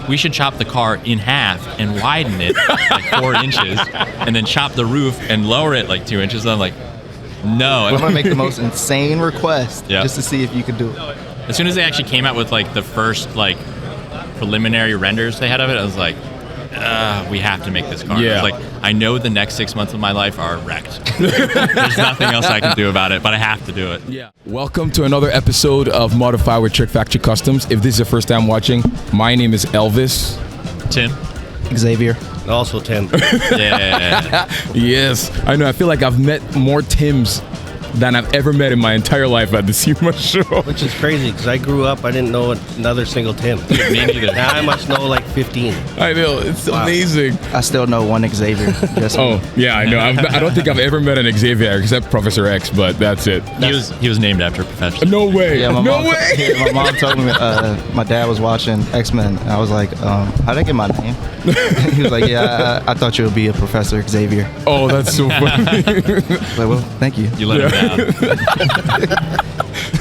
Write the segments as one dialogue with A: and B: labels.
A: we should chop the car in half and widen it like 4 inches, and then chop the roof and lower it like 2 inches. And I'm like, no.
B: I'm gonna make the most insane request just to see if you can do it.
A: As soon as they actually came out with like the first like preliminary renders they had of it, I was like, we have to make this car.
C: Yeah.
A: I was like, I know the next 6 months of my life are wrecked. There's nothing else I can do about it, but I have to do it.
C: Yeah. Welcome to another episode of Modified with Trick Factory Customs. If this is your first time watching, my name is Elvis.
A: Tim?
B: Xavier.
D: Also Tim.
A: Yeah.
C: Yes. I know. I feel like I've met more Tims than I've ever met in my entire life at the SEMA show.
D: Which is crazy because I grew up, I didn't know another single Tim.
A: Me neither.
D: Now I must know like 15.
C: I know. It's amazing.
B: I still know one Xavier.
C: Oh, yeah, I know. I don't think I've ever met an Xavier except Professor X, but that's it.
A: He was named after a professional.
C: No way.
B: Yeah,
C: no way.
B: Yeah, my mom told me my dad was watching X-Men. And I was like, how did I get my name? He was like, yeah, I thought you would be a Professor Xavier.
C: Oh, that's so funny.
B: Like, well, thank you.
A: You let him down.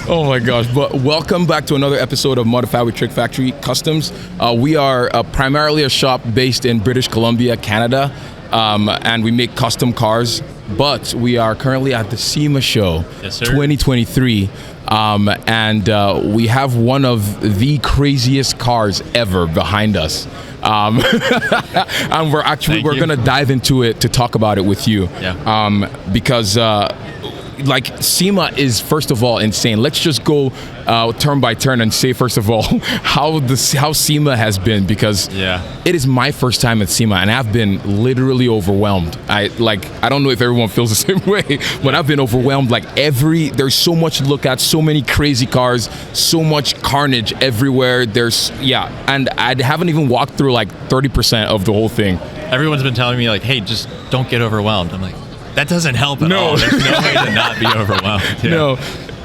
C: Oh my gosh, but welcome back to another episode of Modified with Trick Factory Customs. We are primarily a shop based in British Columbia, Canada, and we make custom cars, but we are currently at the SEMA show 2023, and we have one of the craziest cars ever behind us. And we're gonna dive into it to talk about it with you.
A: Yeah.
C: Because like SEMA is first of all insane. Let's just go turn by turn and say first of all how SEMA has been, because it is my first time at SEMA and I've been literally overwhelmed. I don't know if everyone feels the same way, but I've been overwhelmed. Like there's so much to look at, so many crazy cars, so much carnage everywhere. And I haven't even walked through like 30% of the whole thing.
A: Everyone's been telling me like, hey, just don't get overwhelmed. I'm like, that doesn't help at all. There's no way to not be overwhelmed. Yeah.
C: No.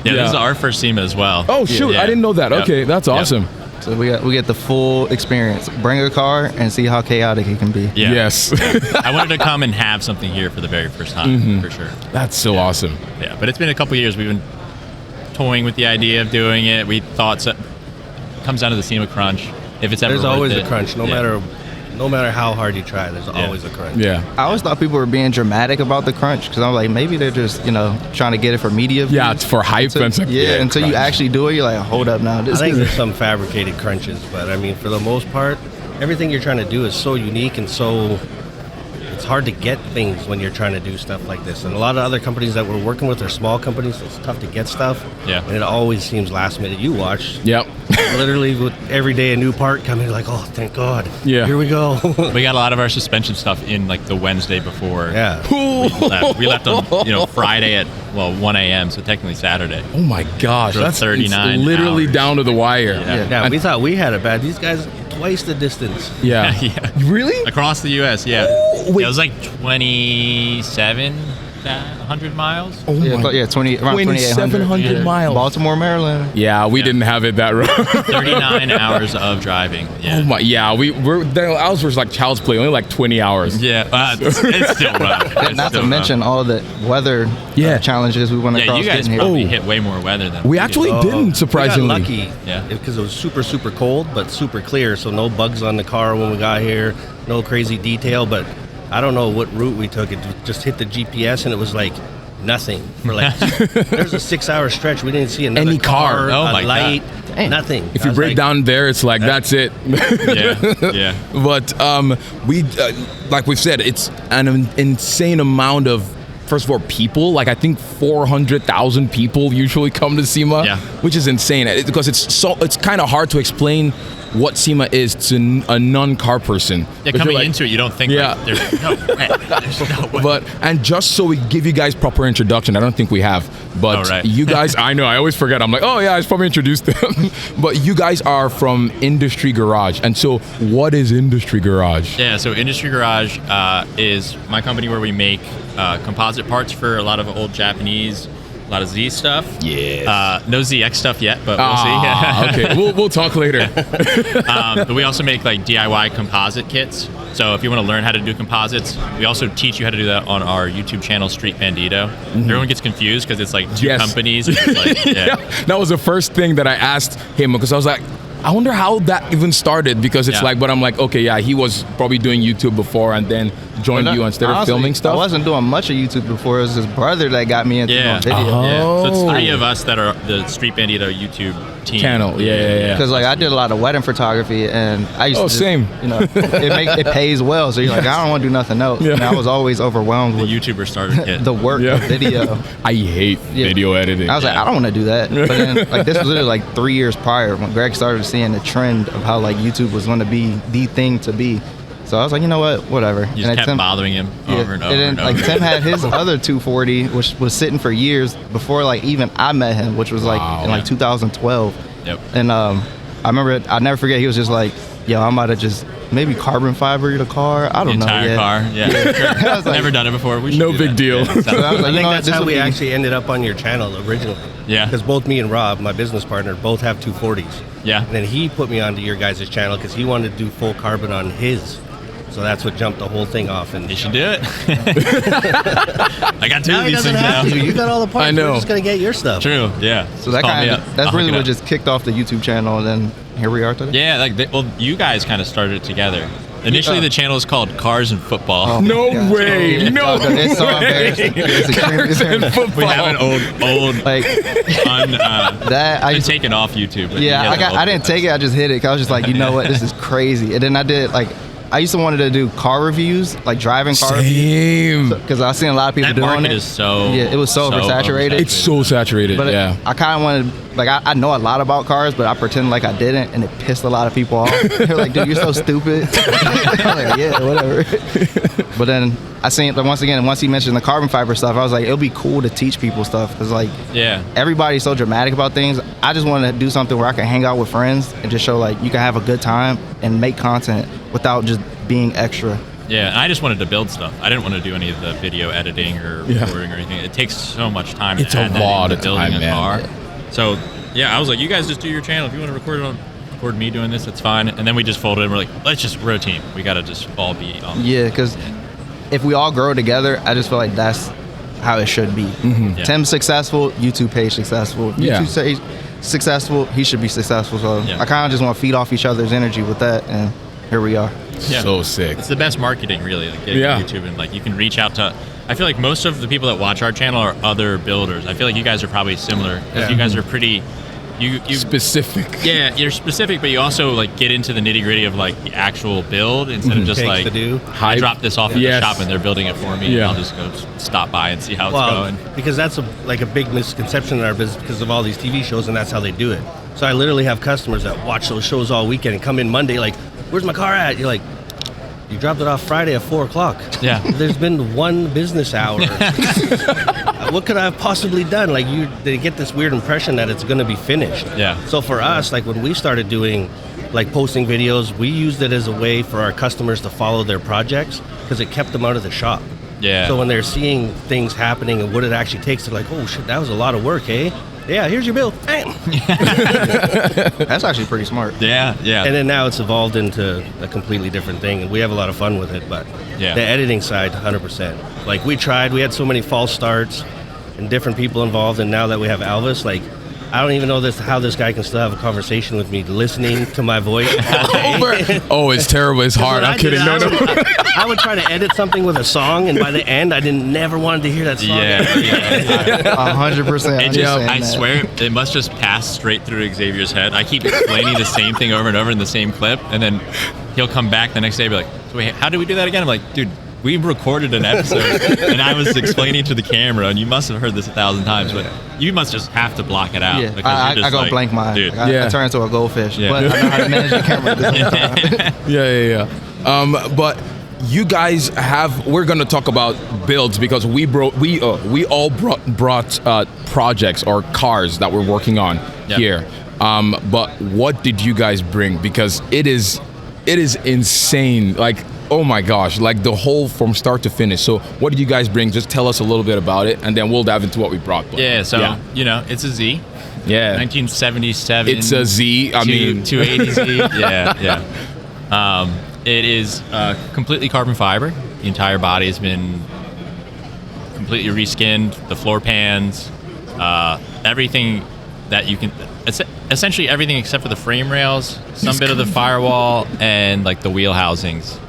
A: Yeah, this is our first SEMA as well.
C: Oh shoot, I didn't know that.
A: Yep.
C: Okay, that's awesome.
B: So we get the full experience. Bring a car and see how chaotic it can be.
A: Yeah.
C: Yes.
A: I wanted to come and have something here for the very first time, for sure.
C: That's so awesome.
A: Yeah, but it's been a couple years. We've been toying with the idea of doing it. We thought it comes down to the SEMA crunch. If it's ever
D: There's
A: worth
D: always
A: it.
D: a crunch, no matter how hard you try, there's always a crunch.
C: Yeah.
B: I always thought people were being dramatic about the crunch because I'm like, maybe they're just, trying to get it for media views.
C: Yeah, it's for hype.
B: Until you
C: crunch.
B: actually do it, you're like, hold up now.
D: I think there's some fabricated crunches, but I mean, for the most part, everything you're trying to do is so unique and so it's hard to get things when you're trying to do stuff like this. And a lot of other companies that we're working with are small companies, so it's tough to get stuff.
A: Yeah.
D: And it always seems last minute. You watch.
C: Yep.
D: Literally with every day a new part coming, like, oh, thank God.
C: Yeah.
D: Here we go.
A: We got a lot of our suspension stuff in like the Wednesday before.
D: Yeah.
A: We left on Friday at 1 a.m. so technically Saturday.
C: Oh my gosh,
A: That's 39
C: it's literally
A: hours.
C: down to the wire.
D: Yeah, we thought we had it bad. These guys twice the distance.
C: Yeah.
A: Yeah.
C: Really?
A: Across the U.S. Yeah.
C: wait.
A: It was like 2,700 miles.
C: Oh
B: Yeah,
C: my.
B: around 2,800.
C: Yeah. Miles.
B: Baltimore, Maryland.
C: Yeah, we didn't have it that rough.
A: 39 hours of driving. Yeah.
C: Oh my. Yeah, ours was like child's play, only like 20 hours.
A: Yeah, it's still rough. It's
B: Not to
A: still
B: mention
A: rough.
B: all the weather challenges we went across.
A: Yeah, you guys
B: getting here.
A: probably hit way more weather than
C: We actually didn't, surprisingly.
D: We got lucky, because it was super, super cold, but super clear, so no bugs on the car when we got here, no crazy detail, but I don't know what route we took. It just hit the GPS, and it was like nothing. For like, there's a 6-hour stretch. We didn't see another
C: Any car.
A: Oh my
D: light,
B: God.
D: nothing.
C: If you break down there, it's like, that's it.
A: Yeah.
C: But we, like we've said, it's an insane amount of, first of all, people. Like I think 400,000 people usually come to SEMA, which is insane because it's kind of hard to explain what SEMA is to a non-car person.
A: Yeah, coming into it, you don't think there's no way.
C: But and just so we give you guys proper introduction, I don't think we have. But you guys, I know, I always forget. I'm like, oh yeah, I was probably introduced them. But you guys are from Industry Garage, and so what is Industry Garage?
A: Yeah, so Industry Garage is my company where we make composite parts for a lot of old Japanese, a lot of Z stuff.
C: Yeah.
A: No ZX stuff yet, but we'll see.
C: Okay, we'll talk later.
A: But we also make like DIY composite kits. So if you want to learn how to do composites, we also teach you how to do that on our YouTube channel, Street Bandito. Everyone gets confused because it's like two companies. It's like,
C: That was the first thing that I asked him, because I was like, I wonder how that even started, because it's like, but I'm like, okay, yeah, he was probably doing YouTube before and then joined you instead of filming stuff.
B: I wasn't doing much of YouTube before. It was his brother that got me into doing video.
A: So it's 3 of us that are the Street Bandito YouTube team.
C: Channel, yeah.
B: Because like I did a lot of wedding photography, and I used to
C: same.
B: You know, it pays well, so you're like, I don't want to do nothing else. And I was always overwhelmed with
A: the YouTuber starter kit.
B: the work of video.
C: I hate video editing.
B: I was like, I don't want to do that. But then like this was literally like 3 years prior when Greg started seeing the trend of how like YouTube was going to be the thing to be. So I was like, you know what, whatever.
A: You just kept bothering him over and over.
B: And then like Tim had his other 240, which was sitting for years before like even I met him, which was like in like 2012.
A: Yep.
B: And I remember, I'll never forget, he was just like, yo, I'm about to just maybe carbon fiber the car. I don't know.
A: Entire car, I was like, never done it before. We should
C: no
A: do
C: big
A: that.
C: deal.
A: Yeah,
B: So I was like,
D: I
B: you
D: think
B: know
D: that's
B: what,
D: how we actually ended up on your channel originally.
A: Yeah.
D: Because both me and Rob, my business partner, both have 240s.
A: Yeah.
D: And then he put me onto your guys' channel because he wanted to do full carbon on his. So that's what jumped the whole thing off. And
A: You should do it. I got 2
D: now
A: of
D: he
A: these
D: doesn't
A: things
D: have
A: now.
D: to. You got all the parts.
C: I know.
D: We're just going to get your stuff.
A: True, yeah.
B: So that
A: Call me
B: kind
A: up.
B: of, that's
A: I'll
B: really
A: hook it
B: what
A: up.
B: just kicked off the YouTube channel, and then here we are today.
A: Yeah, like well, you guys kind of started it together. Initially, the channel was called Cars and Football.
B: Oh.
C: No
B: Yeah.
C: way. No
B: It's so
C: way.
B: embarrassing. It's extremely embarrassing.
A: We have an old,
B: Like that, I
A: been
B: used to,
A: taken off YouTube. But
B: yeah, I didn't take it. I just hit it. 'Cause I was just like, you know what, this is crazy. And then I did like, I used to wanted to do car reviews, like driving car reviews,
C: Same.
B: because I've seen a lot of people
A: That
B: doing
A: market
B: it.
A: is so
B: it was so oversaturated.
C: It's so saturated.
B: But
C: yeah.
B: I kind of wanted, like, I know a lot about cars, but I pretend like I didn't, and it pissed a lot of people off. They're like, dude, you're so stupid. I'm like, yeah, whatever. But then I seen, like, once he mentioned the carbon fiber stuff, I was like, it'll be cool to teach people stuff, because, like, everybody's so dramatic about things. I just want to do something where I can hang out with friends and just show, like, you can have a good time and make content without just being extra.
A: Yeah, and I just wanted to build stuff. I didn't want to do any of the video editing or recording or anything. It takes so much time.
C: It's
A: to
C: a
A: add that
C: lot
A: into
C: of
A: building
C: time,
A: a
C: man.
A: car. So I was like, you guys just do your channel. If you want to record me doing this, that's fine. And then we just folded and we're like, let's just we're a team. We got to just all be on.
B: Yeah, because if we all grow together, I just feel like that's how it should be.
C: Mm-hmm.
A: Yeah.
B: Tim's successful, YouTube page successful. If
C: Yeah.
B: YouTube say successful, he should be successful. So I kind of just want to feed off each other's energy with that, and here we are.
A: Yeah.
C: So sick.
A: It's the best marketing, really. Like getting on YouTube and like you can reach out to. I feel like most of the people that watch our channel are other builders. I feel like you guys are probably similar because you guys are pretty. You
C: specific.
A: Yeah, you're specific, but you also like get into the nitty gritty of like the actual build instead of just
D: Takes
A: like
D: to do.
A: I drop this off at the
C: Yes.
A: shop and they're building it for me.
C: Yeah.
A: And I'll just go stop by and see how it's
D: Well,
A: going.
D: because that's a big misconception in our business because of all these TV shows, and that's how they do it. So I literally have customers that watch those shows all weekend and come in Monday like, where's my car at? You're like, you dropped it off Friday at 4 o'clock.
A: Yeah.
D: There's been one business hour. What could I have possibly done? Like they get this weird impression that it's going to be finished.
A: Yeah.
D: So for us, like when we started doing like posting videos, we used it as a way for our customers to follow their projects because it kept them out of the shop.
A: Yeah.
D: So when they're seeing things happening and what it actually takes, they're like, oh shit, that was a lot of work, eh? Yeah, here's your bill. Bam.
B: That's actually pretty smart.
A: Yeah.
D: And then now it's evolved into a completely different thing, and we have a lot of fun with it. But the editing side, 100%. Like we had so many false starts and different people involved, and now that we have Elvis, like I don't even know how this guy can still have a conversation with me, listening to my voice all day.
C: Oh, it's terrible. It's hard. I'm kidding. No.
D: I would try to edit something with a song, and by the end, I never wanted to hear that song.
A: Yeah.
B: 100%.
A: I swear it must just pass straight through Xavier's head. I keep explaining the same thing over and over in the same clip, and then he'll come back the next day and be like, so wait, how did we do that again? I'm like, dude, we recorded an episode and I was explaining to the camera, and you must have heard this 1,000 times, but you must just have to block it out.
B: Yeah,
A: because
B: I
A: you're just
B: go
A: like,
B: blank mine.
A: dude.
B: I turn into a goldfish,
A: Yeah.
B: but I know how to manage the camera at the same time.
C: Yeah. But you guys we're gonna talk about builds because we all brought projects or cars that we're working on here. But what did you guys bring? Because it is insane. Like, oh my gosh, like the whole from start to finish. So what did you guys bring? Just tell us a little bit about it, and then we'll dive into what we brought.
A: You know, it's a Z.
C: Yeah.
A: 1977.
C: It's a Z. I mean,
A: 280Z. Yeah. It is completely carbon fiber. The entire body has been completely reskinned. The floor pans, everything that you can. It's essentially everything except for the frame rails, some bit of the firewall, and like the wheel housings.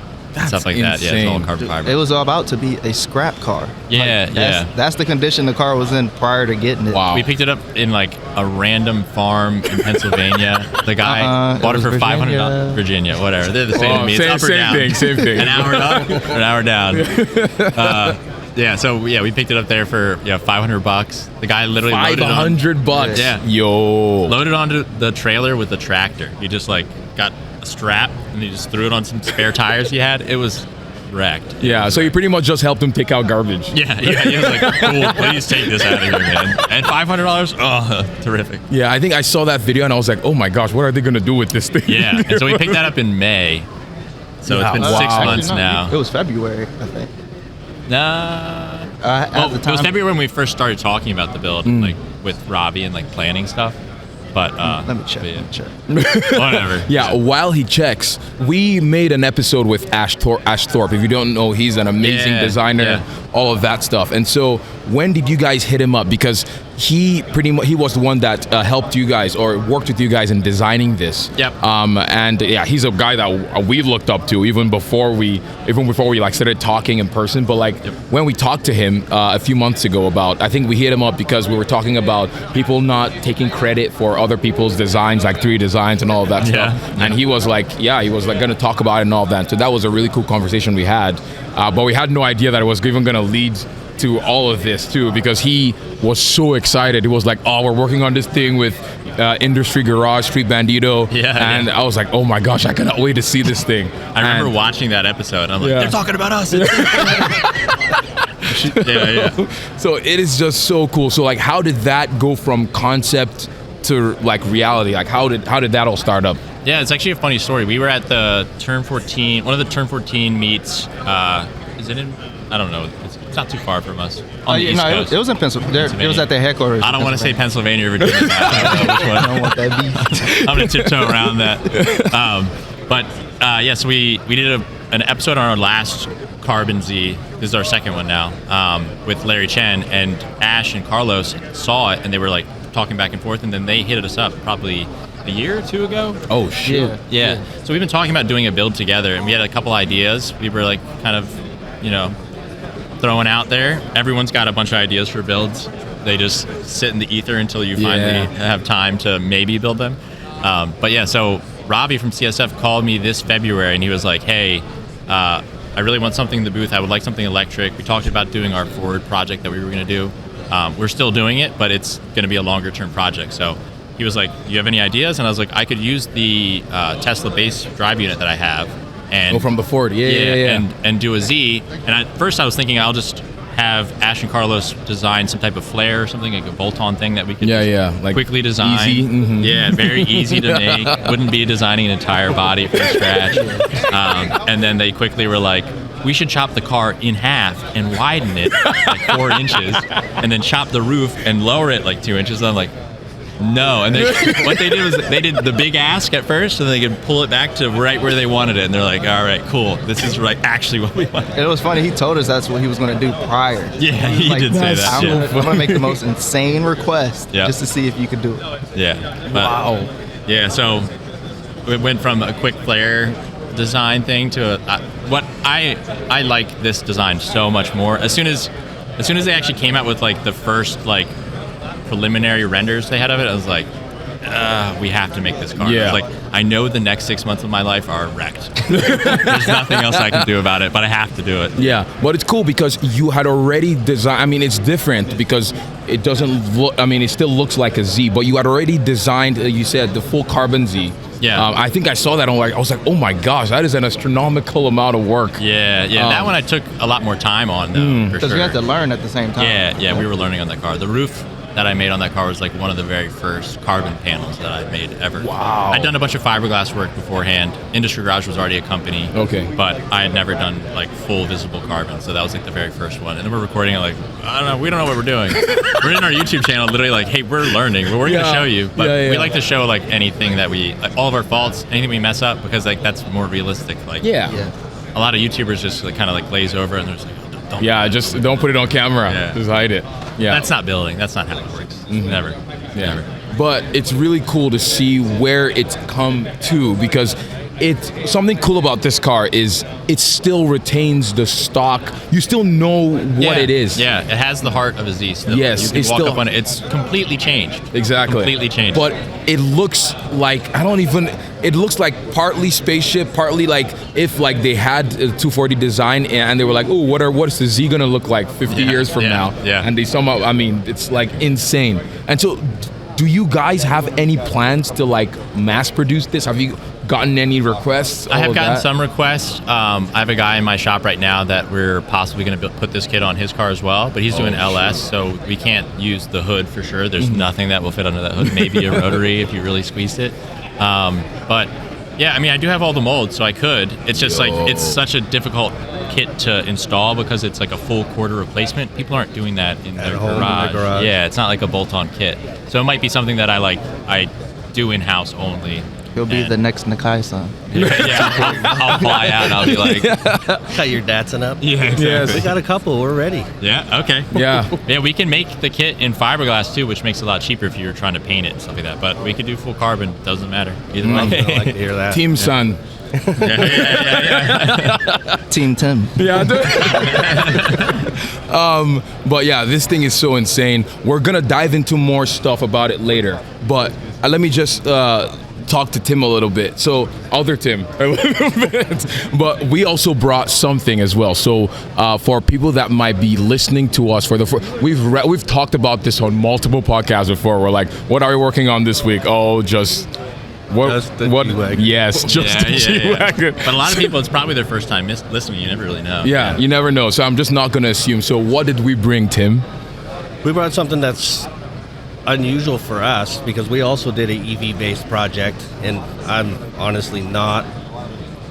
A: Stuff like that. Yeah, it's all carbon fiber.
B: It was all about to be a scrap car.
A: Yeah,
B: That's the condition the car was in prior to getting it.
C: Wow.
A: We picked it up in like a random farm in Pennsylvania. The guy bought it for $500. Virginia, whatever. They're the same to me. It's up or down.
C: Same thing.
A: An hour up, an hour down. We picked it up there for $500. The guy literally
C: $500.
A: Yeah.
C: Yo.
A: Loaded onto the trailer with the tractor. He just like got a strap and he just threw it on some spare tires he had. It was wrecked.
C: Yeah, so you pretty much just helped him take out garbage.
A: Yeah. He was like, cool, please take this out of here, man. And $500? Oh, terrific.
C: Yeah, I think I saw that video and I was like, oh my gosh, what are they going to do with this thing?
A: Yeah, and so we picked that up in May. So it's been 6 months now.
B: It was February, I think.
A: Nah.
B: It
A: was February when we first started talking about the build, like with Robbie and like planning stuff. But
B: let me check.
A: Whatever.
C: Yeah, while he checks, we made an episode with Ash Thorpe. If you don't know, he's an amazing designer, all of that stuff. And so, when did you guys hit him up? Because he was the one that helped you guys or worked with you guys in designing this.
A: Yep.
C: And yeah, he's a guy that we looked up to even before we like started talking in person. But like when we talked to him a few months ago I think we hit him up because we were talking about people not taking credit for other people's designs, like 3D designs and all of that stuff. And he was like going to talk about it and all of that. So that was a really cool conversation we had. But we had no idea that it was even going to lead to all of this too, because he was so excited. He was like, oh, we're working on this thing with Industry Garage, Street Bandito. And I was like, oh my gosh, I cannot wait to see this thing.
A: I remember watching that episode. I'm like, they're talking about us.
C: So it is just so cool. So like, how did that go from concept to like reality? Like how did that all start up?
A: Yeah, it's actually a funny story. We were at the Turn 14, one of the Turn 14 meets. Is it in? I don't know. It's not too far from us. On the East Coast.
B: It was in Pennsylvania. It was at the headquarters.
A: I don't want to say Pennsylvania or Virginia. I don't want that beat. I'm going to tiptoe around that. So we did an episode on our last Carbon Z. This is our second one now, with Larry Chen. And Ash and Carlos saw it, and they were like talking back and forth, and then they hit us up probably a year or two ago.
C: Oh, shit.
A: Yeah. So we've been talking about doing a build together, and we had a couple ideas. We were like kind of, throwing out there. Everyone's got a bunch of ideas for builds. They just sit in the ether until you finally have time to maybe build them. So Robbie from CSF called me this February, and he was like, hey, I really want something in the booth. I would like something electric. We talked about doing our Ford project that we were going to do. We're still doing it, but it's going to be a longer term project. So he was like, do you have any ideas? And I was like, I could use the Tesla base drive unit that I have. And
C: from the Ford,
A: and do a Z. And at first I was thinking I'll just have Ash and Carlos design some type of flare or something, like a bolt-on thing that we could like quickly design.
C: Easy. Mm-hmm.
A: Yeah, very easy to make. Wouldn't be designing an entire body from scratch. And then they quickly were like, we should chop the car in half and widen it like 4 inches, and then chop the roof and lower it like 2 inches. And I'm like, no. And what they did was they did the big ask at first, so they could pull it back to right where they wanted it. And they're like, all right, cool. This is actually what we want.
B: And it was funny. He told us that's what he was going to do prior.
A: Yeah, he did say that.
B: I'm going to make the most insane request just to see if you could do it.
A: Yeah.
C: Wow.
A: Yeah, so it went from a quick flare design thing to what I like this design so much more. As soon as they actually came out with like the first like preliminary renders they had of it, I was like, we have to make this car.
C: Yeah.
A: I was like, I know the next 6 months of my life are wrecked. There's nothing else I can do about it, but I have to do it.
C: Yeah, but it's cool because you had already designed. I mean, it's different because it doesn't look. I mean, it still looks like a Z, but you had already designed. You said the full Carbon Z.
A: Yeah.
C: I think I saw that. I was like, oh my gosh, that is an astronomical amount of work.
A: Yeah. That one I took a lot more time on though.
B: Because you had to learn at the same time.
A: Yeah, we were learning on that car. The roof that I made on that car was like one of the very first carbon panels that I made ever.
C: Wow.
A: I'd done a bunch of fiberglass work beforehand. Industry Garage was already a company.
C: Okay.
A: But I had never done like full visible carbon, so that was like the very first one. And then we're recording it like, I don't know, we don't know what we're doing. We're in our YouTube channel literally like, hey, we're learning. We're going to show you. But we like to show like anything that like all of our faults, anything we mess up, because like that's more realistic. Like a lot of YouTubers just like kind of like glaze over and they're just like, don't
C: put it on camera. Just hide it. Yeah.
A: That's not building. That's not how it works. Mm-hmm. Never.
C: but it's really cool to see where it's come to, because it's something cool about this car is it still retains the stock. You still know what it is.
A: Yeah, it has the heart of a Z still.
C: Yes,
A: you can
C: it's
A: walk
C: still
A: up on it. It's completely changed.
C: Exactly.
A: Completely changed.
C: But it looks like, it looks like partly spaceship, partly like if like they had a 240 design and they were like, oh, what is the Z gonna look like 50 years from now?
A: Yeah.
C: And they somehow, I mean, it's like insane. And so, do you guys have any plans to like mass produce this? Have you gotten any requests?
A: I have gotten some requests. I have a guy in my shop right now that we're possibly going to put this kit on his car as well, but he's doing LS, so we can't use the hood for sure. There's nothing that will fit under that hood. Maybe a rotary if you really squeezed it. But yeah, I mean, I do have all the molds, so I could. It's just like, it's such a difficult kit to install because it's like a full quarter replacement. People aren't doing that in their garage. Yeah, it's not like a bolt-on kit. So it might be something that I do in-house only.
B: He'll be the next Nakai-san.
A: Yeah, I'll fly out and I'll be like,
D: Cut your Datsun up.
A: yeah, exactly.
D: We got a couple. We're ready.
A: Yeah, okay.
C: Yeah.
A: Yeah, we can make the kit in fiberglass too, which makes it a lot cheaper if you're trying to paint it and stuff like that. But we could do full carbon. Doesn't matter. Either way.
D: I like to hear that.
C: Team Sun.
A: Yeah.
B: Team Tim.
C: Yeah. But yeah, this thing is so insane. We're gonna dive into more stuff about it later. But let me just talk to Tim a little bit. So, other Tim, a little bit. But we also brought something as well. So, for people that might be listening to us for we've talked about this on multiple podcasts before. We're like, what are we working on this week? Oh, just the
D: G-Wagon.
C: Yes, just the G-Wagon.
A: But a lot of people, it's probably their first time listening. You never really know.
C: Yeah, you never know. So I'm just not going to assume. So what did we bring, Tim?
D: We brought something that's unusual for us because we also did an EV-based project, and I'm honestly not.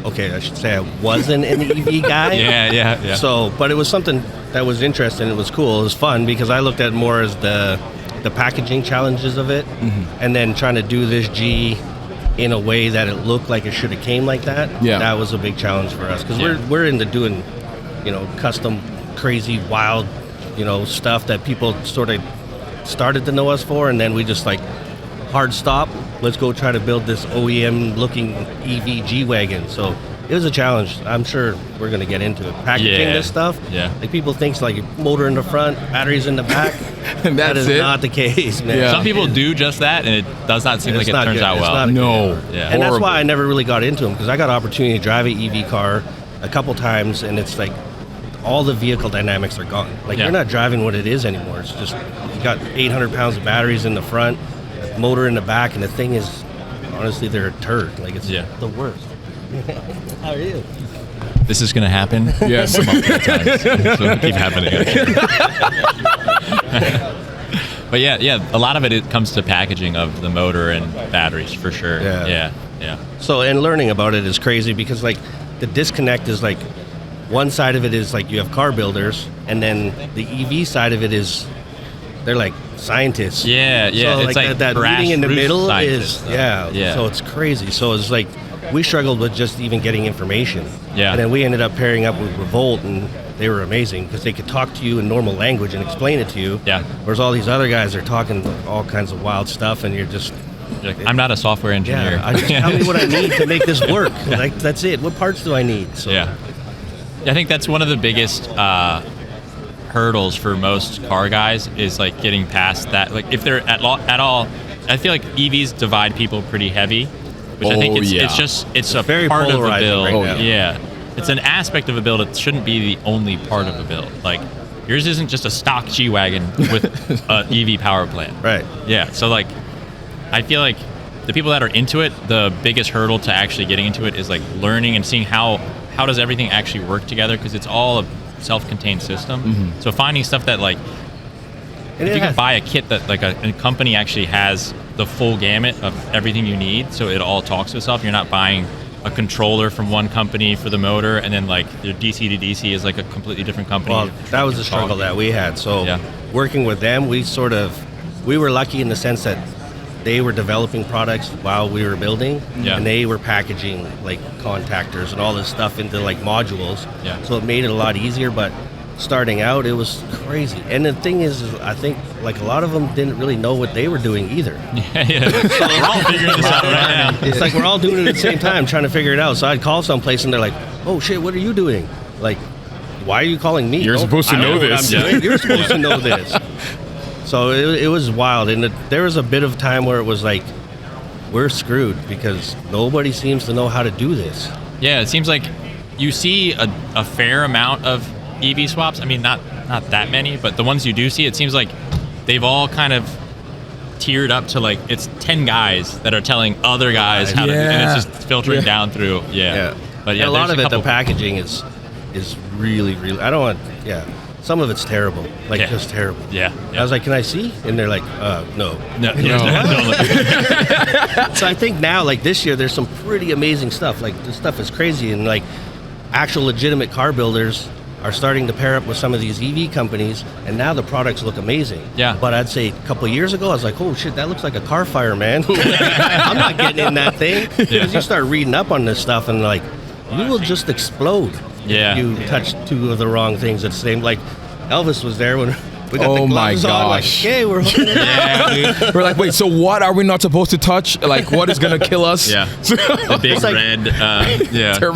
D: Okay, I should say I wasn't an EV guy.
A: Yeah.
D: So, but it was something that was interesting. It was cool. It was fun because I looked at it more as the packaging challenges of it, and then trying to do this G in a way that it looked like it should have came like that.
C: Yeah,
D: that was a big challenge for us because we're into doing, custom, crazy, wild, stuff that people sort of started to know us for, and then we just like hard stop. Let's go try to build this OEM looking EV G-Wagon. So it was a challenge. I'm sure we're going to get into it. Packaging this stuff.
A: Yeah.
D: Like people think like motor in the front, batteries in the back.
C: And
D: that is not the case, man.
C: Yeah.
A: Some people do just that, and it does not seem like it turns out well.
C: No.
A: Yeah.
D: And that's why I never really got into them, because I got an opportunity to drive an EV car a couple times, and it's like all the vehicle dynamics are gone. Like you're not driving what it is anymore. It's just you got 800 pounds of batteries in the front, a motor in the back, and the thing is, honestly, they're a turd. Like it's the worst. How are you?
A: This is going to happen.
C: Yes.
A: Multiple times. So it'll keep happening. But yeah, a lot of it comes to packaging of the motor and batteries for sure. Yeah.
D: So, and learning about it is crazy because like the disconnect is like one side of it is like you have car builders, and then the EV side of it is they're like scientists.
A: Yeah.
D: So
A: it's like
D: that meeting in the middle is
A: yeah.
D: So it's crazy. So it's like we struggled with just even getting information.
A: Yeah.
D: And then we ended up pairing up with Revolt, and they were amazing because they could talk to you in normal language and explain it to you.
A: Yeah.
D: Whereas all these other guys are talking all kinds of wild stuff, and you're just.
A: I'm not a software engineer.
D: Yeah. Tell me what I need to make this work. Like that's it. What parts do I need? So.
A: Yeah. I think that's one of the biggest hurdles for most car guys is like getting past that. Like if they're at all, I feel like EVs divide people pretty heavy, which I think it's a
D: very
A: part of the
D: polarizing
A: build.
D: right now.
A: Yeah, it's an aspect of a build. It shouldn't be the only part of a build. Like yours isn't just a stock G-Wagon with an EV power plant.
D: Right.
A: Yeah. So like, I feel like the people that are into it, the biggest hurdle to actually getting into it is like learning and seeing how does everything actually work together, because it's all a self-contained system. So finding stuff that like, if you can buy a kit that like a company actually has the full gamut of everything you need, so it all talks to itself. You're not buying a controller from one company for the motor, and then like your DC to DC is like a completely different company.
D: Well, that was the struggle that we had. So working with them, we were lucky in the sense that they were developing products while we were building, and they were packaging like contactors and all this stuff into like modules. So it made it a lot easier, but starting out, it was crazy. And the thing is I think like a lot of them didn't really know what they were doing either.
A: Yeah. So we're all figuring this out right now.
D: It's like we're all doing it at the same time, trying to figure it out. So I'd call someplace and they're like, "Oh shit, what are you doing?" Like, why are you calling me?
C: You're supposed to know this.
D: You're supposed to know this. So it was wild, and there was a bit of time where it was like, we're screwed because nobody seems to know how to do this.
A: Yeah, it seems like you see a fair amount of EV swaps. I mean, not that many, but the ones you do see, it seems like they've all kind of tiered up to like it's 10 guys that are telling other guys how to do it, and it's just filtering down through. But
D: a lot of it, the packaging is really, I don't want. Some of it's terrible, just terrible. I was like, "Can I see?" And they're like, "No." So I think now, like this year, there's some pretty amazing stuff. Like this stuff is crazy, and like actual legitimate car builders are starting to pair up with some of these EV companies, and now the products look amazing.
A: Yeah.
D: But I'd say a couple of years ago, I was like, "Oh shit, that looks like a car fire, man." I'm not getting in that thing because you start reading up on this stuff, and like, you will just explode.
A: Yeah.
D: You touch two of the wrong things at the same. Like Elvis was there when we got the gloves on. Like, okay, we're hooking it up.
C: We're like, wait, so what are we not supposed to touch? Like, what is gonna kill us?
A: Yeah. The big
D: like,
A: red.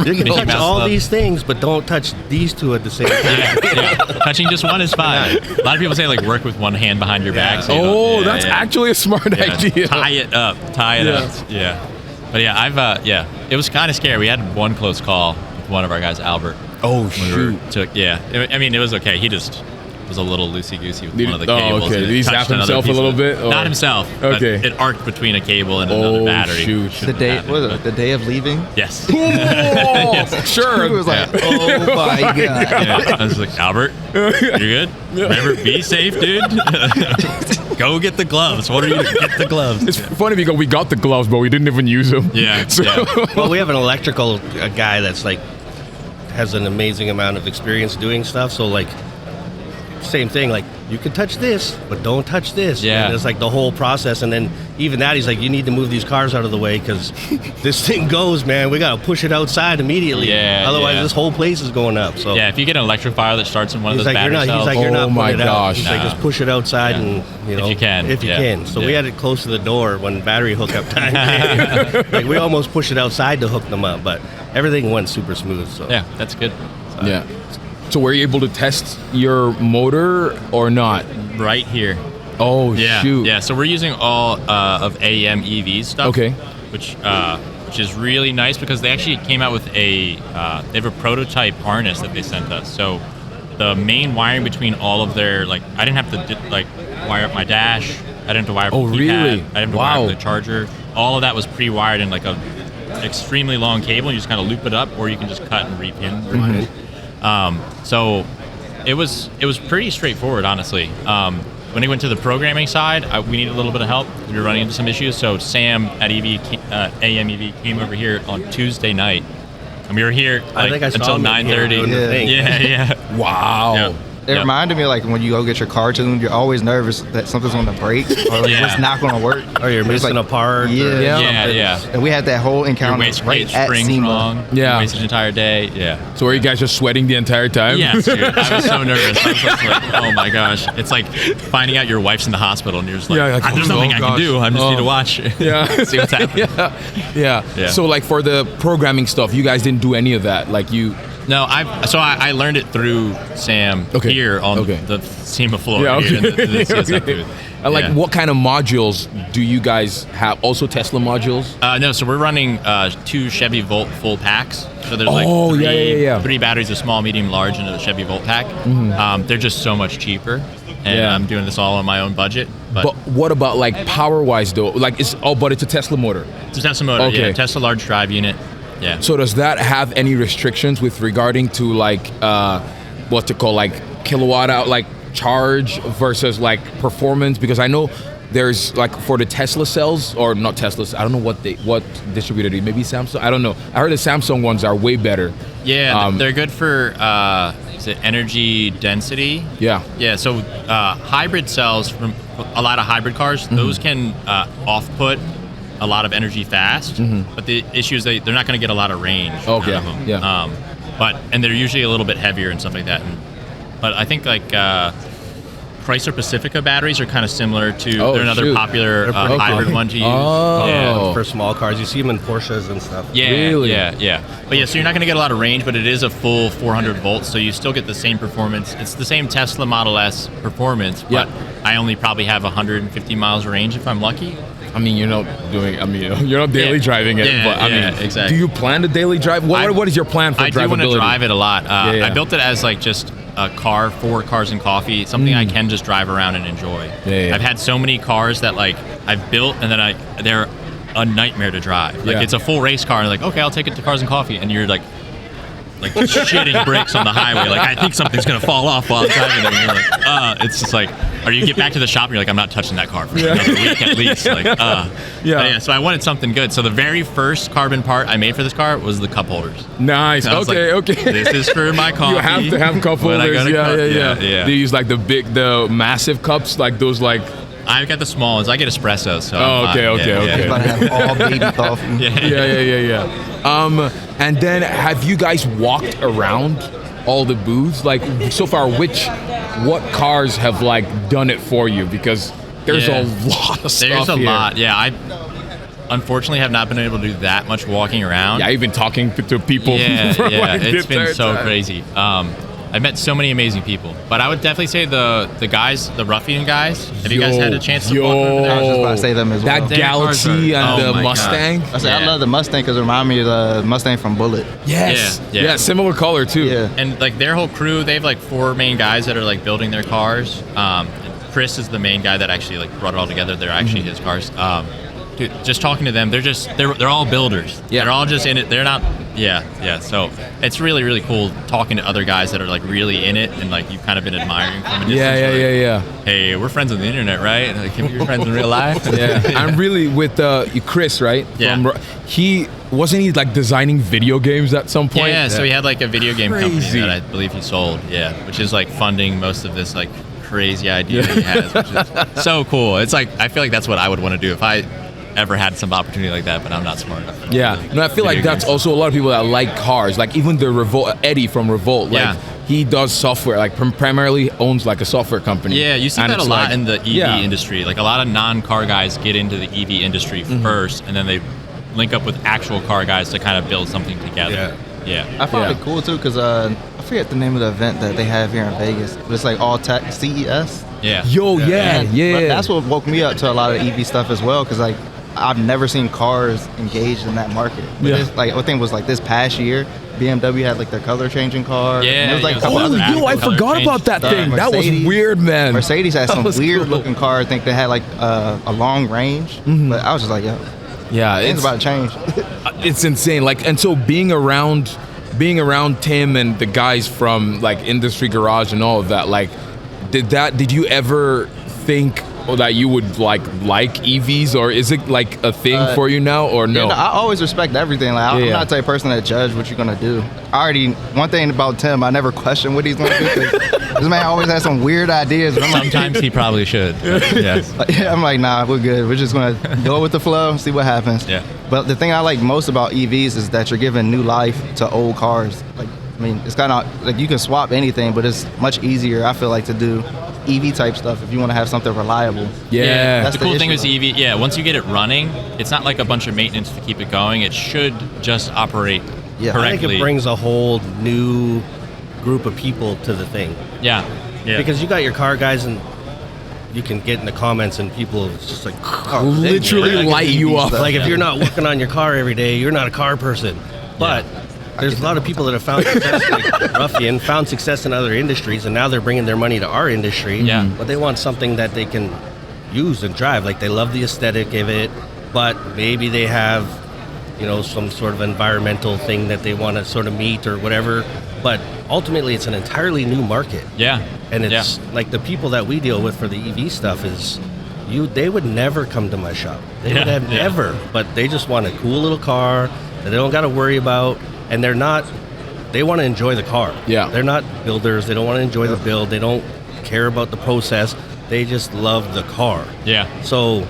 D: You can touch all these things, but don't touch these two at the same time.
A: Touching just one is fine. A lot of people say like work with one hand behind your back. So
C: that's actually a smart idea.
A: Tie it up. Yeah. But it was kind of scary. We had one close call with one of our guys, Albert.
C: Oh shoot!
A: I mean, it was okay. He just was a little loosey-goosey with one of the cables.
C: Okay. Did he zap himself a little bit?
A: Not himself.
C: Okay.
A: It arced between a cable and another battery.
C: Shoot.
B: The day of leaving?
A: Yes.
C: Sure.
B: He was like, oh my God.
A: Yeah. I was like, Albert, you're good? Remember, be safe, dude. Go get the gloves. What are you? Get the gloves.
C: It's funny because we got the gloves, but we didn't even use them.
A: Yeah.
D: Well, we have an electrical guy that's like, has an amazing amount of experience doing stuff. So like, same thing, like you can touch this, but don't touch this.
A: Yeah.
D: And it's like the whole process. And then even that, he's like, you need to move these cars out of the way because this thing goes, man. We got to push it outside immediately.
A: Yeah.
D: Otherwise, this whole place is going up. So
A: yeah, if you get an electric fire that starts in one of those
D: like,
A: battery cells.
D: He's like, you're not putting it out. He's
A: No.
D: like, just push it outside and,
A: if you can.
D: If you can. So we had it close to the door when battery hookup time came. Like we almost pushed it outside to hook them up, but everything went super smooth. So
A: yeah, that's good.
C: Yeah. So were you able to test your motor or not?
A: Right here.
C: Oh,
A: Yeah.
C: shoot.
A: Yeah, so we're using all of AEM EV stuff.
C: Okay.
A: Which is really nice because they actually came out with they have a prototype harness that they sent us. So the main wiring between all of their, like, I didn't have to wire up my dash. I didn't have to wire up the keypad.
C: really?
A: I didn't have to wire up the charger. All of that was pre-wired in like a extremely long cable. You just kind of loop it up, or you can just cut and repin. So it was pretty straightforward, honestly. When he went to the programming side, we needed a little bit of help. We were running into some issues, so Sam at AM EV came over here on Tuesday night, and we were here until 9:30. Yeah.
C: Wow.
A: Yeah.
B: It reminded me of like when you go get your car tuned, you're always nervous that something's going to break or like it's not going to work.
D: or you're missing a part.
A: Yeah.
B: And we had that whole encounter right at SEMA.
A: Wrong.
C: Yeah.
A: You wasted an entire day. Yeah.
C: So were you guys just sweating the entire time?
A: Yes, dude. I was so nervous. I was just like, oh my gosh. It's like finding out your wife's in the hospital and you're just like, there's nothing I can do. I just need to watch.
C: Yeah.
A: See what's happening.
C: Yeah. So like for the programming stuff, you guys didn't do any of that. Like you.
A: No, I learned it through Sam here on the SEMA floor.
C: Yeah,
A: here in the CSF booth.
C: And like, what kind of modules do you guys have? Also Tesla modules?
A: No, so we're running 2 Chevy Volt full packs. So there's like three batteries, a small, medium, large, and a Chevy Volt pack. They're just so much cheaper. And I'm doing this all on my own budget. But
C: what about like power-wise though? Like but it's a Tesla motor.
A: It's a Tesla motor, yeah. Tesla large drive unit. Yeah.
C: So does that have any restrictions with regarding to like what to call like kilowatt out like charge versus like performance? Because I know there's like for the Tesla cells or not Teslas, I don't know what distributor they maybe Samsung. I don't know. I heard the Samsung ones are way better.
A: Yeah, they're good for is it energy density?
C: Yeah.
A: Yeah. So hybrid cells from a lot of hybrid cars, those can off-put a lot of energy fast, but the issue is they're not going to get a lot of range out of them.
C: Yeah.
A: And they're usually a little bit heavier and stuff like that. And But I think like Chrysler Pacifica batteries are kind of similar to they're another popular hybrid one to use.
D: For small cars. You see them in Porsches and stuff.
A: Yeah,
C: Really?
A: yeah. But yeah, so you're not going to get a lot of range, but it is a full 400 volts, so you still get the same performance. It's the same Tesla Model S performance, but I only probably have 150 miles range if I'm lucky.
C: I mean, you're not daily driving it, but I mean,
A: exactly.
C: Do you plan to daily drive? What is your plan for drivability?
A: I do want to drive it a lot. I built it as like just a car for cars and coffee, something I can just drive around and enjoy. I've had so many cars that like I've built and then they're a nightmare to drive. Like it's a full race car and like, okay, I'll take it to cars and coffee, and you're like shitting brakes on the highway. Like, I think something's gonna fall off while I'm driving it. And you're like, it's just like, or you get back to the shop and you're like, I'm not touching that car for another week at least. Like, so I wanted something good. So the very first carbon part I made for this car was the cup holders.
C: Nice. Okay.
A: This is for my coffee.
C: You have to have cup holders. Yeah. They use like the massive cups, like those like.
A: I've got the small ones. I get espresso. So
C: okay.
B: Everybody have all baby coffee.
C: Yeah. And then have you guys walked around all the booths? Like so far, what cars have like done it for you? Because there's a lot of stuff.
A: There's a lot. Yeah, I unfortunately have not been able to do that much walking around.
C: Yeah, even talking to people.
A: It's been so crazy. I've met so many amazing people, but I would definitely say the guys, the ruffian guys. Have you guys had a chance to walk over there?
B: I was just about to say them as well.
C: That Galaxy and the Mustang.
B: I love the Mustang because it reminds me of the Mustang from Bullet.
C: Yes. Yeah, similar color too.
B: Yeah.
A: And like their whole crew, they have like 4 main guys that are like building their cars. Chris is the main guy that actually like brought it all together. They're actually his cars. Dude, just talking to them, they're all builders. Yeah. They're all just in it. They're not. Yeah. So it's really, really cool talking to other guys that are like really in it and like you've kind of been admiring from a distance.
C: Yeah.
A: Hey, we're friends on the internet, right? Like, can we be friends in real life?
C: I'm really with Chris, right?
A: Yeah.
C: He like designing video games at some point.
A: Yeah. So he had like a video game company that I believe he sold. Yeah, which is like funding most of this like crazy idea he has, which is so cool. It's like I feel like that's what I would want to do if I ever had some opportunity like that, but I'm not smart enough.
C: I feel like that's also a lot of people that like cars, like even the Revolt, Eddie from Revolt, like he does software, like primarily owns like a software company.
A: Yeah, you see that a lot in the EV industry. Like a lot of non-car guys get into the EV industry first, and then they link up with actual car guys to kind of build something together. Yeah.
B: I found it cool too because I forget the name of the event that they have here in Vegas, but it's like all tech CES.
A: Yeah.
B: But that's what woke me up to a lot of EV stuff as well, because like I've never seen cars engaged in that market. But I think it was like this past year, BMW had like their color changing car.
A: Yeah.
B: And it was like
C: I forgot about that thing. That was weird, man.
B: Mercedes had some weird looking car. I think they had like a long range. But I was just like, it's about to change.
C: It's insane. Like, and so being around Tim and the guys from like Industry Garage and all of that, like, did you ever think that you would like EVs, or is it like a thing for you now, or no?
B: I always respect everything. Like I'm not the type of person that judge what you're gonna do. One thing about Tim, I never question what he's gonna do. This man always has some weird ideas. But
A: Sometimes he probably should. Yes.
B: I'm like, nah, we're good. We're just gonna go with the flow, see what happens.
A: Yeah.
B: But the thing I like most about EVs is that you're giving new life to old cars. Like, I mean, it's kind of like you can swap anything, but it's much easier, I feel like, to do EV type stuff if you want to have something reliable.
A: That's the cool thing with EV. Once you get it running, it's not like a bunch of maintenance to keep it going. It should just operate correctly.
D: I think it brings a whole new group of people to the thing.
A: Yeah.
D: Because you got your car guys, and you can get in the comments and people just like
C: literally light you up.
D: Like if you're not working on your car every day, you're not a car person. But there's a lot of people that have found success, like Ruffian, found success in other industries, and now they're bringing their money to our industry.
A: Yeah.
D: But they want something that they can use and drive. Like they love the aesthetic of it, but maybe they have, some sort of environmental thing that they want to sort of meet or whatever. But ultimately, it's an entirely new market.
A: Yeah.
D: And it's like the people that we deal with for the EV stuff is, they would never come to my shop. They would have never. But they just want a cool little car that they don't got to worry about. And they want to enjoy the car. Yeah. They're not builders. They don't want to enjoy the build. They don't care about the process. They just love the car.
A: Yeah.
D: So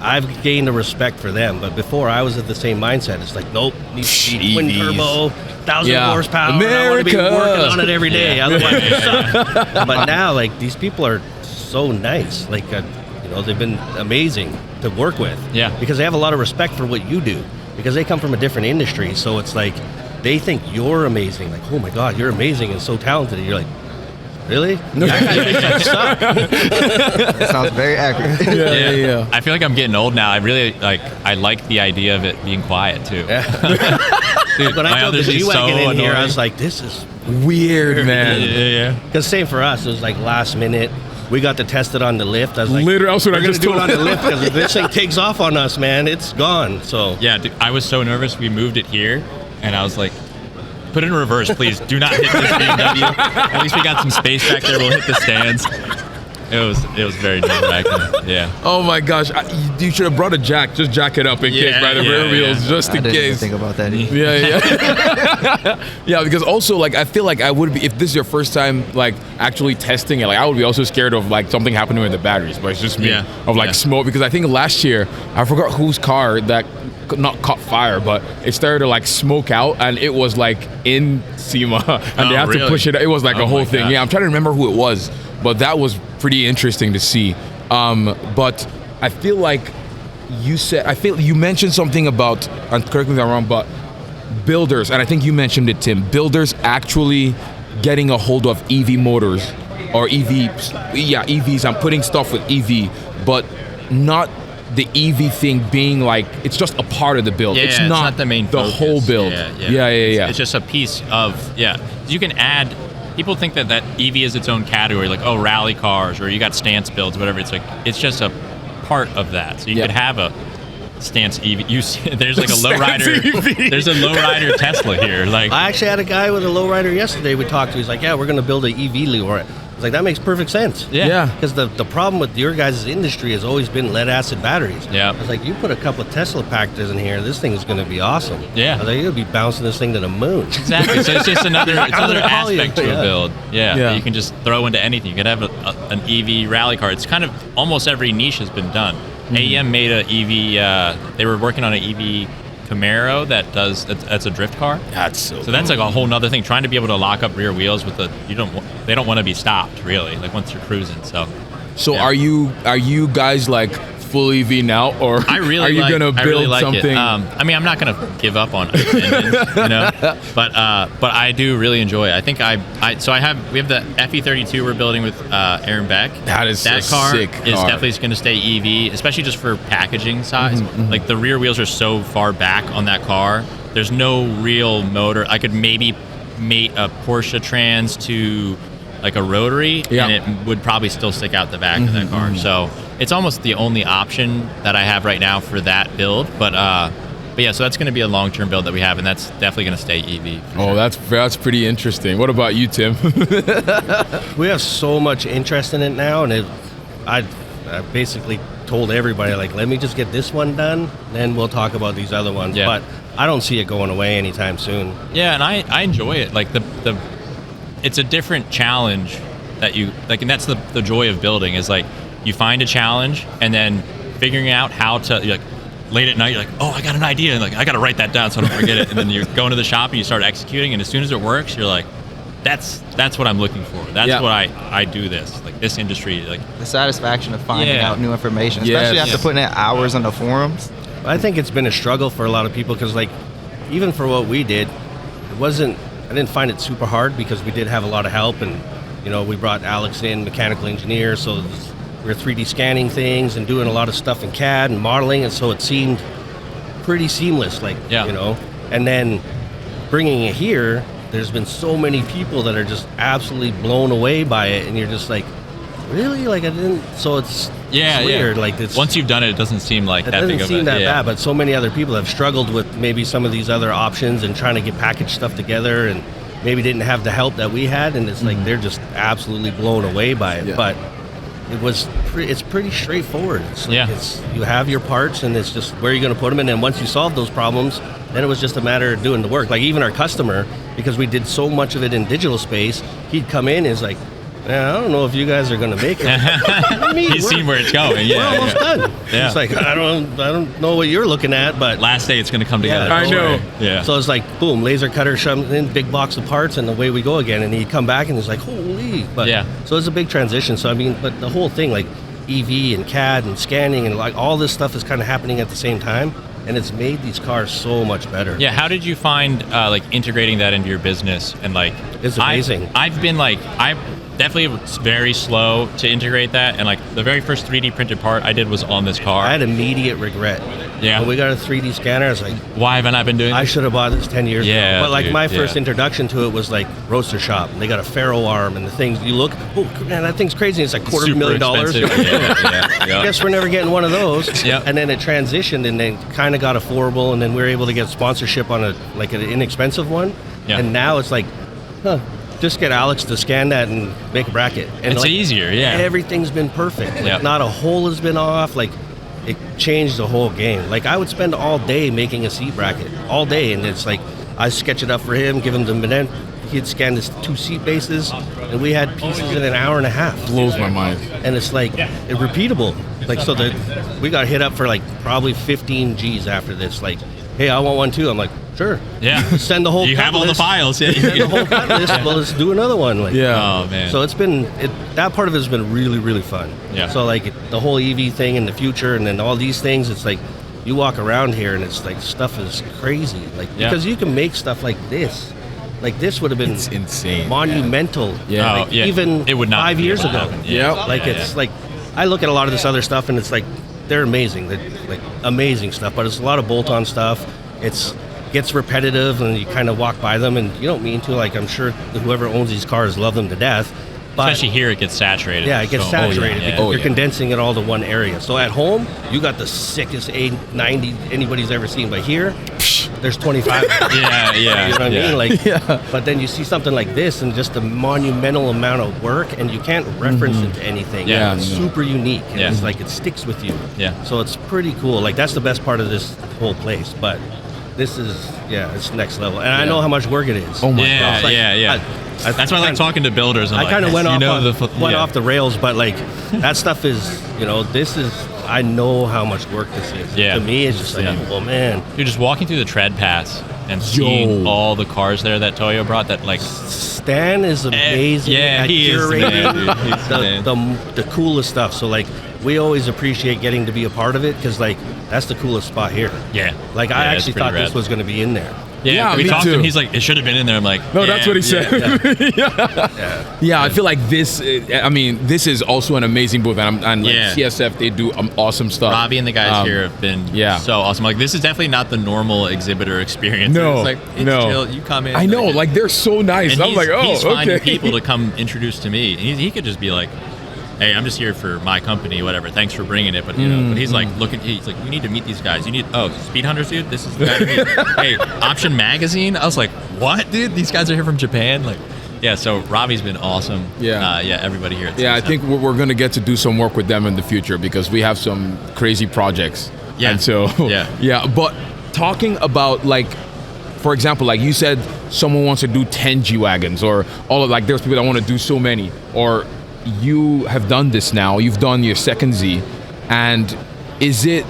D: I've gained a respect for them. But before, I was at the same mindset. It's like, nope, needs to be twin turbo, 1,000 horsepower. And I want to be working on it every day. Otherwise, it sucks. But now, like, these people are so nice. Like, they've been amazing to work with.
A: Yeah.
D: Because they have a lot of respect for what you do. Because they come from a different industry. So it's like, they think you're amazing. Like, oh my God, you're amazing and so talented. And you're like, really? No.
B: That sounds very accurate.
C: Yeah.
A: I feel like I'm getting old now. I really like the idea of it being quiet too.
D: Yeah.
A: Dude,
D: when I drove the G-Wagon in here, I was like, this is
C: weird, man.
A: Yeah.
D: Because same for us. It was like last minute. We got to test it on the lift. I was like,
C: literally, also,
D: we're going to do it on the lift because if this thing takes off on us, man, it's gone. So
A: yeah, dude, I was so nervous. We moved it here, and I was like, put it in reverse, please. Do not hit this BMW. At least we got some space back there. We'll hit the stands. It was very nerve-wracking. Yeah.
C: Oh my gosh, you should have brought a jack. Just jack it up in case by the rear wheels, just in
B: I didn't even
C: case.
B: think about that either.
C: Yeah. Yeah, because also, like, I feel like I would be, if this is your first time, like, actually testing it, like, I would be also scared of, like, something happening with the batteries, but it's just me, of, like, smoke, because I think last year, I forgot whose car that not caught fire, but it started to, like, smoke out, and it was, like, in SEMA, and they had to push it. It was, like, a whole thing. Yeah, I'm trying to remember who it was, but that was pretty interesting to see. But I feel like you mentioned something about, and correct me if I'm wrong, but builders, and I think you mentioned it, Tim, builders actually getting a hold of EV motors or EVs. I'm putting stuff with EV, but not the EV thing being like, it's just a part of the build.
A: Yeah,
C: it's not
A: the main focus.
C: whole build. Yeah.
A: It's just a piece of, you can add, people think that EV is its own category, like, oh, rally cars, or you got stance builds, whatever. It's like, it's just a part of that. So you could have a stance EV. There's like a lowrider. There's a lowrider Tesla here. Like,
D: I actually had a guy with a lowrider yesterday. We talked to. He's like, yeah, we're going to build an EV lowrider. I was like, that makes perfect sense.
C: Yeah.
D: Because the problem with your guys' industry has always been lead acid batteries.
A: Yeah.
D: I was like, you put a couple of Tesla Pactors in here, this thing is going to be awesome.
A: Yeah.
D: I was like, you'll be bouncing this thing to the moon.
A: Exactly. So it's just another aspect to a build. Yeah.
C: Yeah.
A: You can just throw into anything. You could have an EV rally car. It's kind of almost every niche has been done. AEM made an EV. They were working on an EV Camaro that's a drift car.
C: So
A: that's like a whole nother thing. Trying to be able to lock up rear wheels with they don't want to be stopped really. Like once you're cruising. So
C: are you guys like full EV now, or are you gonna build something?
A: I mean, I'm not gonna give up on engines, but I do really enjoy it. I think we have the FE32 we're building with Aaron Beck.
C: That
A: car
C: sick
A: is
C: car.
A: definitely going to stay EV, especially just for packaging size. Like the rear wheels are so far back on that car. There's no real motor. I could maybe mate a Porsche Trans to like a rotary, and it would probably still stick out the back of that car. So it's almost the only option that I have right now for that build. But yeah, so that's going to be a long-term build that we have, and that's definitely going to stay EV.
C: Oh, that's pretty interesting. What about you, Tim?
D: We have so much interest in it now, and I basically told everybody, like, let me just get this one done, then we'll talk about these other ones.
A: Yeah.
D: But I don't see it going away anytime soon.
A: Yeah, and I enjoy it. Like it's a different challenge that you like, and that's the joy of building is like you find a challenge and then figuring out how to like late at night you're like, oh, I got an idea, and like I got to write that down so I don't forget it, and then you go into the shop and you start executing, and as soon as it works you're like, that's what I'm looking for. That's what I do this, like this industry, like
B: the satisfaction of finding out new information, especially after putting in hours on the forums.
D: I think it's been a struggle for a lot of people because, like, even for what we did, I didn't find it super hard because we did have a lot of help, and we brought Alex in, mechanical engineer, so we were 3D scanning things and doing a lot of stuff in CAD and modeling, and so it seemed pretty seamless, and then bringing it here, there's been so many people that are just absolutely blown away by it, and you're just like, really? Like, I didn't, so it's weird. Like, it's,
A: once you've done it, it doesn't seem like that big of a... It
D: doesn't seem that bad, but so many other people have struggled with maybe some of these other options and trying to get packaged stuff together and maybe didn't have the help that we had, and it's like they're just absolutely blown away by it. But it's pretty straightforward. It's like you have your parts, and it's just where you're going to put them in, and once you solve those problems, then it was just a matter of doing the work. Like, even our customer, because we did so much of it in digital space, he'd come in and is like, man, I don't know if you guys are gonna make it.
A: He's seen where it's going. Yeah,
D: we're almost done.
A: Yeah.
D: It's like I don't know what you're looking at, but
A: last day it's going to come together.
C: I know.
A: Yeah.
D: So it's like boom, laser cutter shoved in, big box of parts, and away we go again. And you come back and it's like holy. But
A: Yeah.
D: So it's a big transition. So I mean, but the whole thing like EV and CAD and scanning and like all this stuff is kind of happening at the same time, and it's made these cars so much better.
A: Yeah, how did you find like integrating that into your business? And like,
D: It's amazing.
A: I've been like, I definitely was very slow to integrate that, and like the very first 3D printed part I did was on this car.
D: I had immediate regret.
A: Yeah.
D: When we got a 3D scanner, I was like,
A: Why haven't I been doing
D: I
A: this?
D: should have bought this 10 years
A: Yeah,
D: ago. But like
A: dude,
D: my first
A: yeah.
D: introduction to it was like Roadster Shop. And they got a ferro arm and the things you look, oh man, that thing's crazy. It's like $250,000.
A: Expensive. Yeah.
D: I guess we're never getting one of those.
A: Yep.
D: And then it transitioned and then kind of got affordable, and then we were able to get sponsorship on an inexpensive one.
A: Yeah.
D: And now it's like, just get Alex to scan that and make a bracket. And
A: It's
D: like,
A: easier, yeah.
D: Everything's been perfect. Like,
A: Yep.
D: not a hole has been off. Like it changed the whole game. Like I would spend all day making a seat bracket, all day, and it's like I sketch it up for him, give him the minute. He'd scan his 2 seat bases, and we had pieces in an hour and a half.
C: Blows my mind.
D: And it's like repeatable. Like so that we got hit up for like probably 15 G's after this. Like, hey, I want one too. I'm like, sure.
A: Yeah.
D: Send the whole.
A: You
D: cut
A: have all the
D: list.
A: files. Yeah.
D: Send the whole cut list. Well, let's do another one. Like,
A: Oh man.
D: so it's been that part of it has been really, really fun.
A: Yeah.
D: So like the whole EV thing in the future, and then all these things, it's like you walk around here and it's like stuff is crazy. Like because you can make stuff like this. Like this would have been
C: It's insane.
D: monumental.
C: Yeah.
A: Oh,
D: Like,
A: yeah.
D: even
A: It would not
D: 5
A: be
D: years
A: able to
D: ago.
A: happen.
C: Yeah.
D: Like it's like I look at a lot of this other stuff and it's like they're amazing. They're like amazing stuff, but it's a lot of bolt-on stuff. It's gets repetitive and you kind of walk by them and you don't mean to. Like I'm sure whoever owns these cars love them to death. But
A: Especially here, it gets saturated.
D: yeah, it gets
A: So-
D: saturated
A: yeah.
D: because
C: Oh,
D: you're
C: yeah.
D: condensing it all to one area. So at home, you got the sickest A90 anybody's ever seen, but here, there's 25.
A: Yeah, yeah.
D: You know what I
A: yeah.
D: mean? Like, but then you see something like this and just a monumental amount of work, and you can't reference it to anything.
A: Yeah.
D: It's super unique. And
A: Yeah.
D: It's like it sticks with you.
A: Yeah.
D: So it's pretty cool. Like that's the best part of this whole place. But this is, it's next level. And I know how much work it is.
C: Oh my
A: Yeah,
C: gosh.
D: It's like,
A: yeah. That's why I like talking to builders.
D: I kind of went
A: went
D: off the rails, but like that stuff is, this is. I know how much work this is.
A: Yeah.
D: To me, it's just like,
A: Yeah.
D: well, man.
A: Dude, just walking through the tread pass and seeing all the cars there that Toyo brought, that like,
D: Stan is amazing
A: yeah,
D: at
A: he is the man, dude. He's the man.
D: the coolest stuff. So like, we always appreciate getting to be a part of it because like that's the coolest spot here.
A: yeah.
D: Like
A: Yeah,
D: I
A: it's
D: actually
A: pretty
D: thought this
A: rad.
D: was going to be in there.
A: Yeah, we
C: me
A: talked to
C: too.
A: him. He's like, it should have been in there. I'm like,
C: No, that's what he said. Yeah, I feel like this. I mean, this is also an amazing booth, and like
A: Yeah.
C: CSF, they do awesome stuff.
A: Robbie and the guys here have been so awesome. Like, this is definitely not the normal exhibitor experience.
C: No,
A: it's like, it's
C: no.
A: chill. You come in.
C: I know, like they're so nice.
A: and
C: I'm like, oh,
A: he's finding
C: okay.
A: people to come introduce to me. And he could just be like, hey, I'm just here for my company, whatever. Thanks for bringing it. But but he's like, he's like, we need to meet these guys. You need, Speed Hunters, dude. This is the guy to meet. Hey, Option Magazine. I was like, what, dude? These guys are here from Japan. Like, yeah. So Robbie's been awesome.
C: Yeah.
A: Everybody here. At
C: Yeah, I
A: CSF.
C: think we're going to get to do some work with them in the future because we have some crazy projects.
A: Yeah.
C: And so,
A: Yeah.
C: But talking about like, for example, like you said, someone wants to do 10 G-Wagons or all of like, there's people that want to do so many, or you have done this now, you've done your second Z, and is it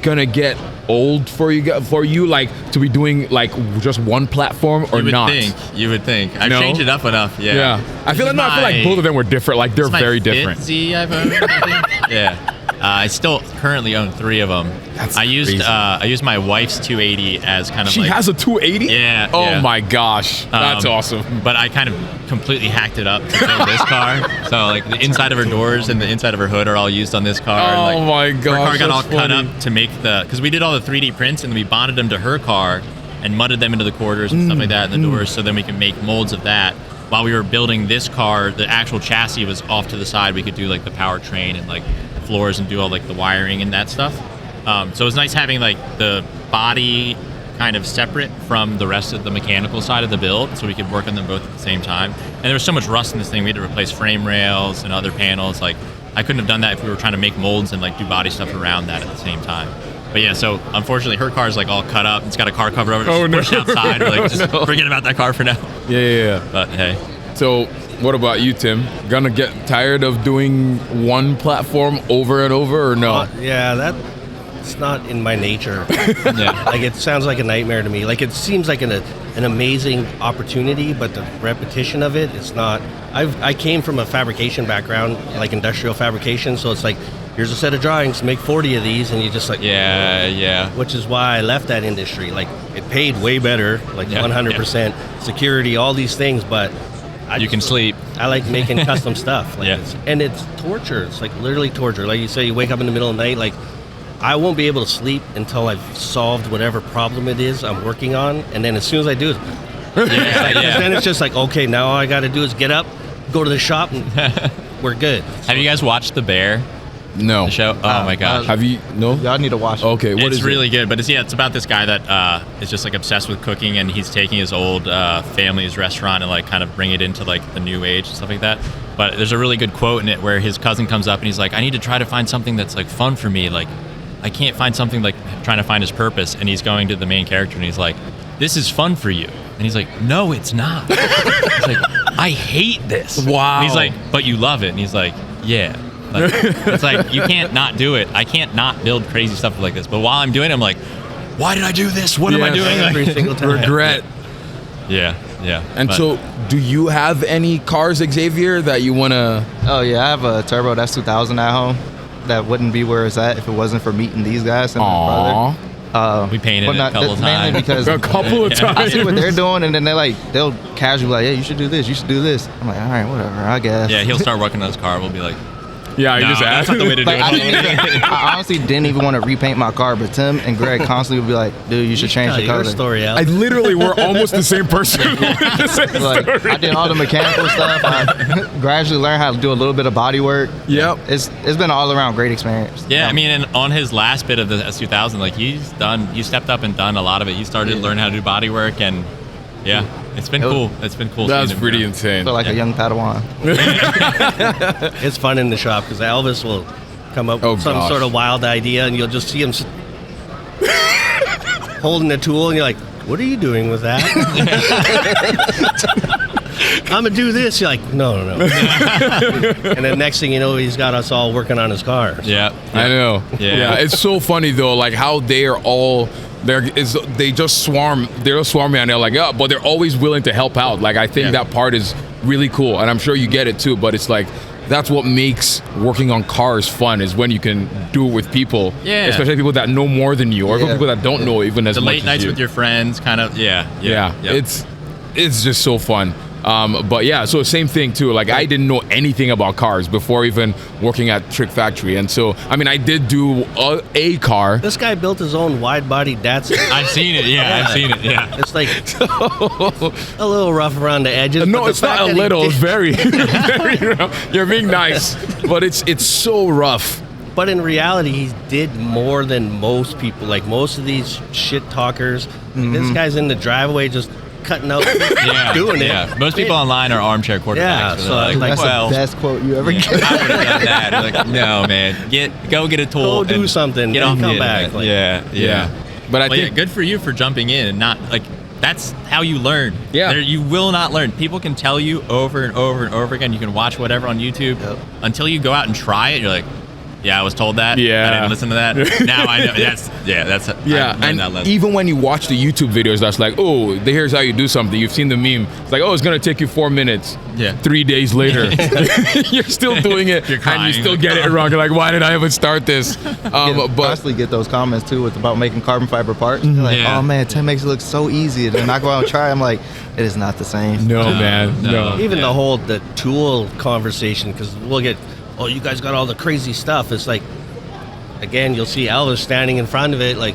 C: going to get old for you like to be doing like just one platform or not?
A: You would think. I've
C: No?
A: changed it up enough. Yeah.
C: I feel like both of them were different. Like they're
A: It's my
C: very
A: fifth
C: different.
A: Z I've owned, I think. Yeah. I still currently own 3 of them.
C: That's
A: I used
C: crazy.
A: I used my wife's 280 as kind of
C: She
A: like,
C: has a 280?
A: Yeah,
C: Oh
A: yeah.
C: my gosh. That's awesome.
A: But I kind of completely hacked it up to build this car. So like the inside of her doors and the inside of her hood are all used on this car.
C: Oh
A: and, like,
C: my
A: her car
C: gosh,
A: got all
C: that's
A: cut
C: funny.
A: up to make because we did all the 3D prints and we bonded them to her car and mudded them into the quarters and stuff like that in the doors, so then we can make molds of that. While we were building this car, the actual chassis was off to the side. We could do like the powertrain and like floors and do all like the wiring and that stuff. So it was nice having like the body kind of separate from the rest of the mechanical side of the build, so we could work on them both at the same time. And there was so much rust in this thing. We had to replace frame rails and other panels. Like, I couldn't have done that if we were trying to make molds and like do body stuff around that at the same time. But yeah, so unfortunately her car's like all cut up. It's got a car cover over it.
C: Oh,
A: It's
C: no.
A: pushed outside. We're like, just
C: no.
A: forget about that car for now.
C: Yeah.
A: But hey,
C: So, what about you, Tim? Gonna get tired of doing one platform over and over, or no?
D: Yeah, it's not in my nature. Like, it sounds like a nightmare to me. Like, it seems like an amazing opportunity, but the repetition of it's not. I came from a fabrication background, like industrial fabrication, so it's like, here's a set of drawings, make 40 of these, and you just like,
A: yeah.
D: Which is why I left that industry. Like, it paid way better, like 100%, security, all these things, but
A: you can sleep.
D: I like making custom stuff. Like, it's torture. It's like literally torture. Like you say, you wake up in the middle of the night, like, I won't be able to sleep until I've solved whatever problem it is I'm working on, and then as soon as I do it, then it's just like, okay, now all I got to do is get up, go to the shop, and we're good.
A: Have you guys watched The Bear?
C: No.
A: The show? Oh my gosh.
C: Have you? No.
B: Y'all need to watch it.
C: Okay. What
A: it's
C: is
A: really
C: it?
A: good, but it's about this guy that is just like obsessed with cooking, and he's taking his old family's restaurant and like kind of bring it into like the new age and stuff like that. But there's a really good quote in it where his cousin comes up and he's like, I need to try to find something that's like fun for me. Like, I can't find something, like trying to find his purpose. And he's going to the main character and he's like, this is fun for you. And he's like, no, it's not. He's like, I hate this.
C: Wow.
A: And he's like, but you love it. And he's like, yeah. Like, it's like, you can't not do it. I can't not build crazy stuff like this. But while I'm doing it, I'm like, why did I do this? What am I doing?
D: Every single time.
C: Regret.
A: Yeah.
C: And so, do you have any cars, Xavier, that you want to...
B: Oh, yeah, I have a turbo Datsun 2000 at home. That wouldn't be where it's at if it wasn't for meeting these guys and my brother.
A: We painted it a couple
B: mainly
A: times.
B: because
C: A couple of times.
B: I see what they're doing, and then they'll casually like, yeah, you should do this, you should do this. I'm like, all right, whatever, I guess.
A: Yeah, he'll start working on his car. We'll be like,
C: Yeah,
A: no,
C: I just
A: that's
C: asked.
A: not the way to do
B: Like,
A: it.
B: I honestly didn't even want to repaint my car, but Tim and Greg constantly would be like, dude, you should change
D: Tell
B: the
D: your
B: color.
D: story out.
C: I literally were almost the same person.
B: Like, I did all the mechanical stuff. I gradually learned how to do a little bit of body work.
C: Yep.
B: It's been an all around great experience.
A: Yeah, I mean, and on his last bit of the S2000, like he stepped up and done a lot of it. He started to learn how to do body work, and it's been cool. It's been cool.
C: That's
A: seeing him
C: pretty
A: grow.
C: insane.
B: Feel like a young Padawan.
D: It's fun in the shop because Elvis will come up with some sort of wild idea, and you'll just see him holding the tool, and you're like, what are you doing with that? I'm going to do this. You're like, no. And then next thing you know, he's got us all working on his car.
A: Yeah,
C: I know.
A: Yeah.
C: It's so funny though, like how they are all they just swarm. They're swarming and they're like, oh, but they're always willing to help out. Like I think that part is really cool, and I'm sure you get it too. But it's like that's what makes working on cars fun, is when you can do it with people, especially people that know more than you, or people that don't know even as much.
A: The late
C: as
A: nights
C: you.
A: with your friends, kind of. Yeah.
C: It's just so fun. But yeah, so same thing too. Like I didn't know anything about cars before even working at Trick Factory, and so I mean I did do a car.
D: This guy built his own wide-body Datsun.
A: I've seen it. Yeah, I've seen it. Yeah.
D: It's like a little rough around the edges.
C: No,
D: but the
C: it's not
D: fact
C: a
D: that he
C: little.
D: did-
C: It's very, very rough. You're being nice, but it's so rough.
D: But in reality, he did more than most people. Like most of these shit talkers, this guy's in the driveway just cutting out, doing it.
A: Yeah. Most people online are armchair quarterbacks.
D: Yeah,
A: so
D: so
A: they're
B: That's
A: well,
B: the best quote you ever
A: yeah,
B: get.
A: I would have done that. You're like, no, man, go get a tool.
D: Go do
A: and
D: something,
A: Get
D: then
A: off
D: come
A: the
D: back.
A: internet.
D: Like-
A: Yeah.
C: But I
A: Well,
C: think
A: good for you for jumping in and not like. That's how you learn.
C: Yeah.
A: You will not learn. People can tell you over and over and over again. You can watch whatever on YouTube until you go out and try it. You're like, yeah, I was told that.
C: Yeah.
A: I didn't listen to that. Now I know. That's I learned
C: and
A: that lesson.
C: even when you watch the YouTube videos, that's like, oh, here's how you do something. You've seen the meme. It's like, oh, it's gonna take you 4 minutes.
A: Yeah.
C: 3 days later, you're still doing it,
A: You're
C: and
A: crying.
C: you still get it wrong. You're like, why did I even start this? But
B: Constantly get those comments too about making carbon fiber parts. They're like,
A: Yeah.
B: oh man, Tim makes it look so easy. And then I go out and try. I'm like, it is not the same.
C: no, man, no.
D: Even the tool conversation, because we'll get, oh, you guys got all the crazy stuff. It's like, again, you'll see Elvis standing in front of it, like,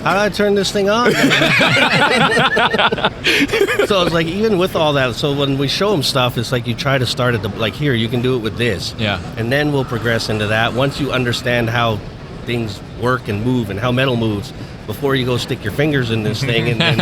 D: how do I turn this thing on? So it's like, even with all that, so when we show them stuff, it's like you try to start at like, here, you can do it with this.
A: Yeah.
D: And then we'll progress into that. Once you understand how things work and move and how metal moves, before you go stick your fingers in this thing. And then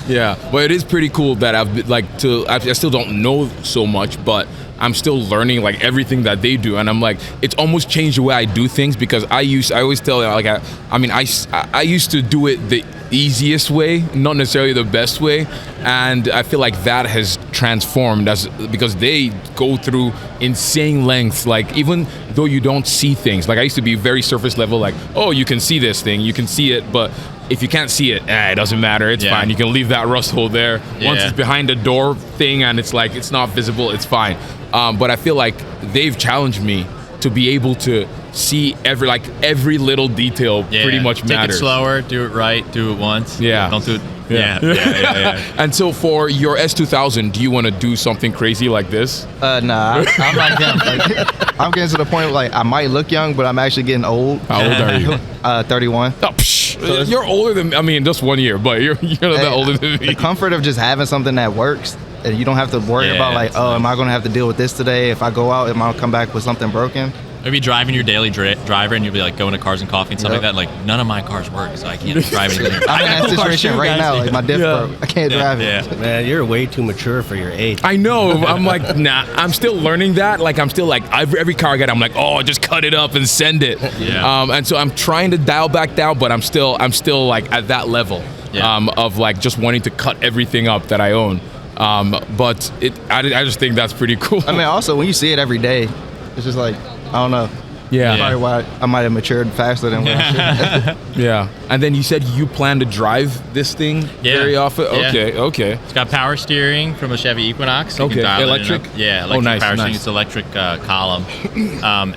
C: Yeah, but it is pretty cool that I still don't know so much, but I'm still learning like everything that they do, and I'm like, it's almost changed the way I do things, because I always tell like I used to do it the easiest way, not necessarily the best way, and I feel like that has transformed because they go through insane lengths, like even though you don't see things. Like I used to be very surface level, like, oh, you can see this thing, you can see it, but if you can't see it, it doesn't matter, it's fine. You can leave that rust hole there. Once it's behind the door thing and it's like it's not visible, it's fine. But I feel like they've challenged me to be able to see every little detail pretty much matters.
A: Take it slower, do it right, do it once.
C: Yeah.
A: Don't do it. Yeah.
C: And so for your S2000, do you want to do something crazy like this?
B: Nah, I'm like them. Like, I'm getting to the point where, like, I might look young, but I'm actually getting old.
C: How old are you?
B: 31.
C: Oh, you're older than, I mean, just 1 year, but you're not that older than me.
B: The comfort of just having something that works, and you don't have to worry about like, oh, am I going to have to deal with this today? If I go out, am I going to come back with something broken?
A: Maybe driving your daily driver, and you'll be like going to Cars and Coffee and stuff like that. Like, none of my cars work, so I can't drive anything.
B: I'm in that situation right now. Like, my diff broke. I can't drive it.
A: Yeah.
D: man, you're way too mature for your age.
C: I know. I'm like, nah. I'm still learning that. Like, I'm still like, every car I get, I'm like, oh, just cut it up and send it.
A: Yeah.
C: And so I'm trying to dial back down, but I'm still like at that level of like just wanting to cut everything up that I own. But I just think that's pretty cool.
B: I mean, also when you see it every day, it's just like, I don't know.
C: Yeah.
B: Probably why I might have matured faster than what I should.
C: Yeah. And then you said you plan to drive this thing very often?
A: Yeah.
C: Okay.
A: It's got power steering from a Chevy Equinox. So you can
C: Okay.
A: dial
C: Electric?
A: it in. Yeah, electric
C: nice,
A: power steering.
C: nice.
A: It's electric column.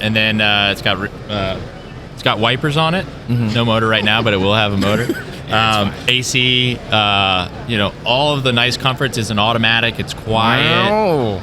A: And then it's got wipers on it. No motor right now, but it will have a motor. AC, all of the nice comforts. It's an automatic. It's quiet.
C: Wow.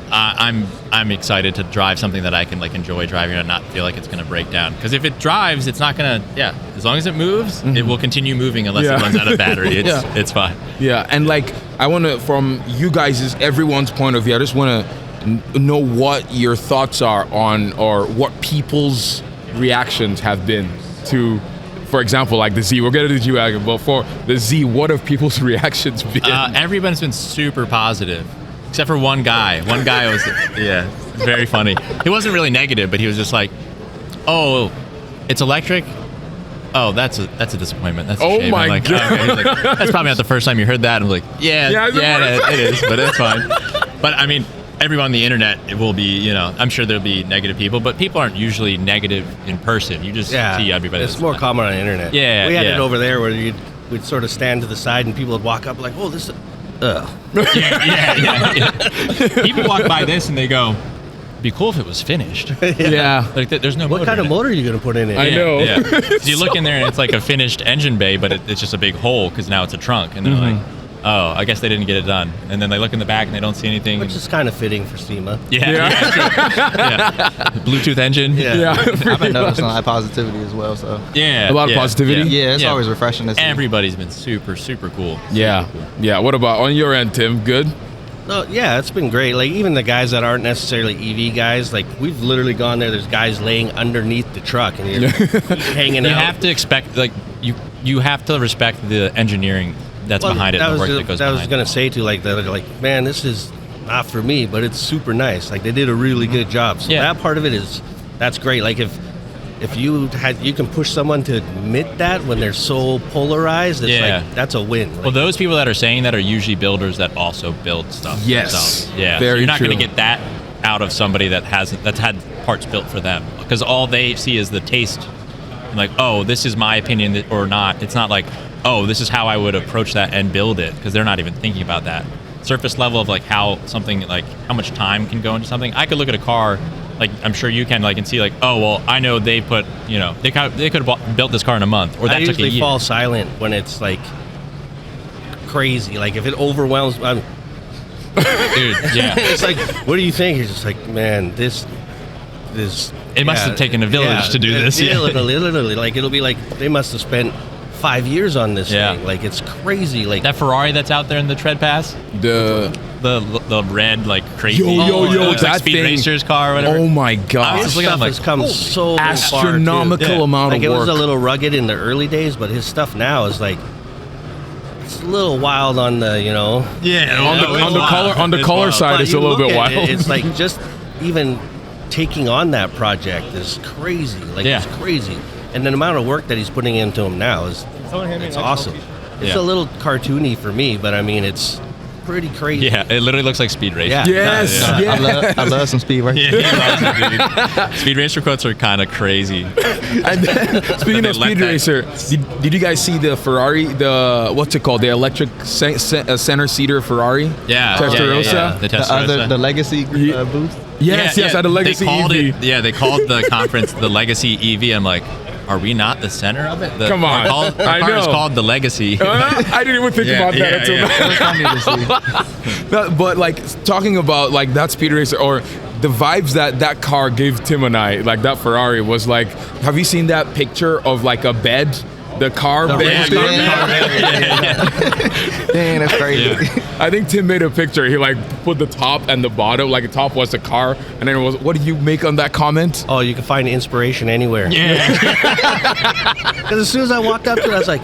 A: I'm excited to drive something that I can like enjoy driving and not feel like it's going to break down. Because if it drives, it's not going to. As long as it moves, it will continue moving unless it runs out of battery. It's fine.
C: Yeah, and like I want to, from you guys' everyone's point of view, I just want to know what your thoughts are on, or what people's reactions have been to, for example, like the Z. We'll get to the G-Wagon, but for the Z, what have people's reactions been?
A: Everybody's been super positive. Except for one guy. One guy was, very funny. He wasn't really negative, but he was just like, "Oh, it's electric. Oh, that's a disappointment. That's a shame."
C: My
A: I'm like,
C: God.
A: okay. He's like, that's probably not the first time you heard that. I'm like, it is, but it's fine. But I mean, everyone on the internet, it will be, I'm sure there'll be negative people, but people aren't usually negative in person. You just see everybody.
D: It's more common on the internet. We had it over there where we'd sort of stand to the side and people would walk up like, "Oh, this is."
A: People walk by this and they go, "Be cool if it was finished." Like there's no.
D: What kind of motor are you going to put in it?
C: I know.
A: Yeah. 'Cause you look in there and it's like a finished engine bay, but it's just a big hole because now it's a trunk, and they're like, "Oh, I guess they didn't get it done." And then they look in the back and they don't see anything.
D: Which is kind of fitting for SEMA.
A: Bluetooth engine.
B: I've been noticing a lot of positivity as well. So
C: A lot of positivity.
B: Yeah, it's always refreshing to see.
A: Everybody's been super, super cool.
C: Yeah. What about on your end, Tim? Good?
D: It's been great. Like, even the guys that aren't necessarily EV guys, like, we've literally gone there. There's guys laying underneath the truck and you're hanging out.
A: You have to expect, like, you have to respect the engineering that's behind it. And the work that goes behind it.
D: I was going to say, too, like, they're like, man, this is not for me, but it's super nice. Like, they did a really good job. So that part of it that's great. Like, if you can push someone to admit that when they're so polarized, it's like, that's a win. Like,
A: well, those people that are saying that are usually builders that also build stuff.
C: Yes.
A: themselves. Yeah.
C: Very
A: You're not
C: true.
A: going to get that out of somebody that's had parts built for them, because all they see is the taste. And like, oh, this is my opinion or not. It's not like, oh, this is how I would approach that and build it, because they're not even thinking about that surface level of like how something, like how much time can go into something. I could look at a car, like I'm sure you can, like, and see like, oh, well, I know they put, they could have built this car in a month, or that took a year.
D: I usually fall silent when it's like crazy. Like, if it overwhelms,
A: dude,
D: it's like, what do you think? You're just like, man, this.
A: It must have taken a village to do this.
D: Literally, like, it'll be like they must have spent 5 years on this
A: Yeah.
D: thing. Like, it's crazy. Like,
A: That Ferrari that's out there in the tread pass,
C: The
A: the red like crazy,
C: yo,
A: it looks like
C: that
A: Speed
C: thing.
A: Racer's car or whatever.
C: Oh my
A: I
C: god.
A: was
D: his
A: just looking,
D: stuff
A: I'm like,
D: has come so far, too.
C: Astronomical
A: Yeah.
C: amount
D: Like,
C: of
D: it
C: work.
D: was a little rugged in the early days, but his stuff now is like, it's a little wild on the, you know.
A: yeah,
C: on the color side,
D: But
C: it's a
D: you
C: little
D: look
C: bit
D: at it,
C: wild.
D: it's like just even taking on that project is crazy. Like,
A: Yeah.
D: it's crazy. And the amount of work that he's putting into him now is it's awesome. It's
A: Yeah.
D: a little cartoony for me, but I mean, it's pretty crazy.
A: Yeah, it literally looks like Speed Racer.
D: Yeah.
C: Yes,
A: Yeah.
C: yeah.
B: I love some speed race.
A: Yeah, he loves it, dude. Speed Racer quotes are kind of crazy.
C: And then, speaking
A: They
C: of
A: let
C: Speed
A: that-
C: Racer, did you guys see the Ferrari, the what's it called, the electric center seater Ferrari?
A: Yeah,
C: Testarossa?
A: the
B: The
A: Testarossa.
B: the legacy
C: Yeah.
B: booth.
C: Yes, at the Legacy
A: they called
C: EV.
A: They called the conference the Legacy EV. I'm like, are we not the center of it?
C: Come on.
A: Our
C: I
A: car is
C: know.
A: called the Legacy.
C: I didn't even think
A: Yeah,
C: about that
A: yeah,
C: until
A: yeah.
C: now.
B: It was funny to see.
C: But like talking about like that Speed Racer or the vibes that car gave Tim and I, like that Ferrari was like, have you seen that picture of like a bed? The car bed
A: Yeah,
C: thing?
B: Dang, that's crazy.
A: Yeah.
C: I think Tim made a picture. He like put the top and the bottom, like the top was the car, and then it was, what did you make on that comment?
D: Oh, you can find inspiration anywhere.
A: Yeah.
D: Because as soon as I walked up to it, I was like,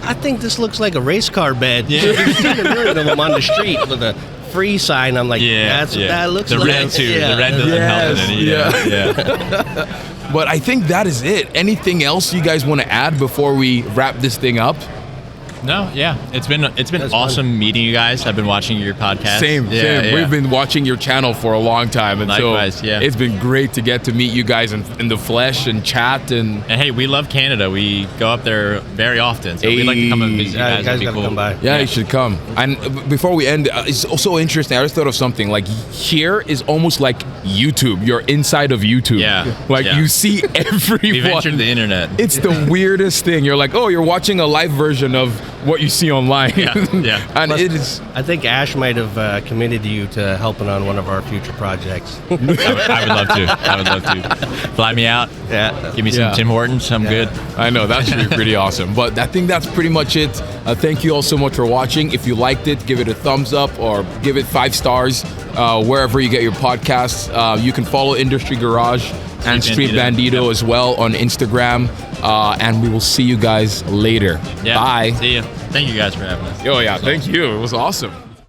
D: I think this looks like a race car bed.
A: Yeah.
D: You've seen a million of them on the street with a free sign. I'm like,
A: Yeah,
D: that's what
A: yeah.
D: that looks
A: the
D: like.
A: red too.
D: Yeah.
A: The red doesn't
C: Yes,
A: help it any. Yeah.
C: But I think that is it. Anything else you guys want to add before we wrap this thing up?
A: No, yeah. It's been
D: That's
A: awesome meeting you guys. I've been watching your podcast.
C: Same.
A: Yeah.
C: We've been watching your channel for a long time, and
A: Likewise,
C: so
A: yeah.
C: it's been great to get to meet you guys in the flesh and chat. And
A: And hey, we love Canada. We go up there very often, so we'd like to come and visit you
D: Yeah,
A: guys.
D: you guys
A: That'd be
D: gotta
A: cool.
D: come by.
C: yeah, you should come. And before we end, it's also interesting. I just thought of something. Like here is almost like YouTube. You're inside of YouTube.
A: Yeah,
C: Like
A: yeah.
C: you see everyone.
A: We've entered the internet.
C: It's the weirdest thing. You're like, oh, you're watching a live version of what you see online.
A: Yeah, yeah.
C: And
D: Plus,
C: it is.
D: I think Ash might have committed you to helping on one of our future projects.
A: I would love to. I would love to. Fly me out.
D: Yeah.
A: Give me some
C: Yeah.
A: Tim Hortons. I'm good.
C: I know, that should be pretty awesome. But I think that's pretty much it. Thank you all so much for watching. If you liked it, give it a thumbs up or give it 5 stars wherever you get your podcasts. You can follow Industry Garage and
A: Street
C: Street Bandito as well on Instagram. And we will see you guys later.
A: Yeah.
C: Bye.
A: See you. Thank you guys for having us.
C: Oh, yeah. Thank you. It was awesome.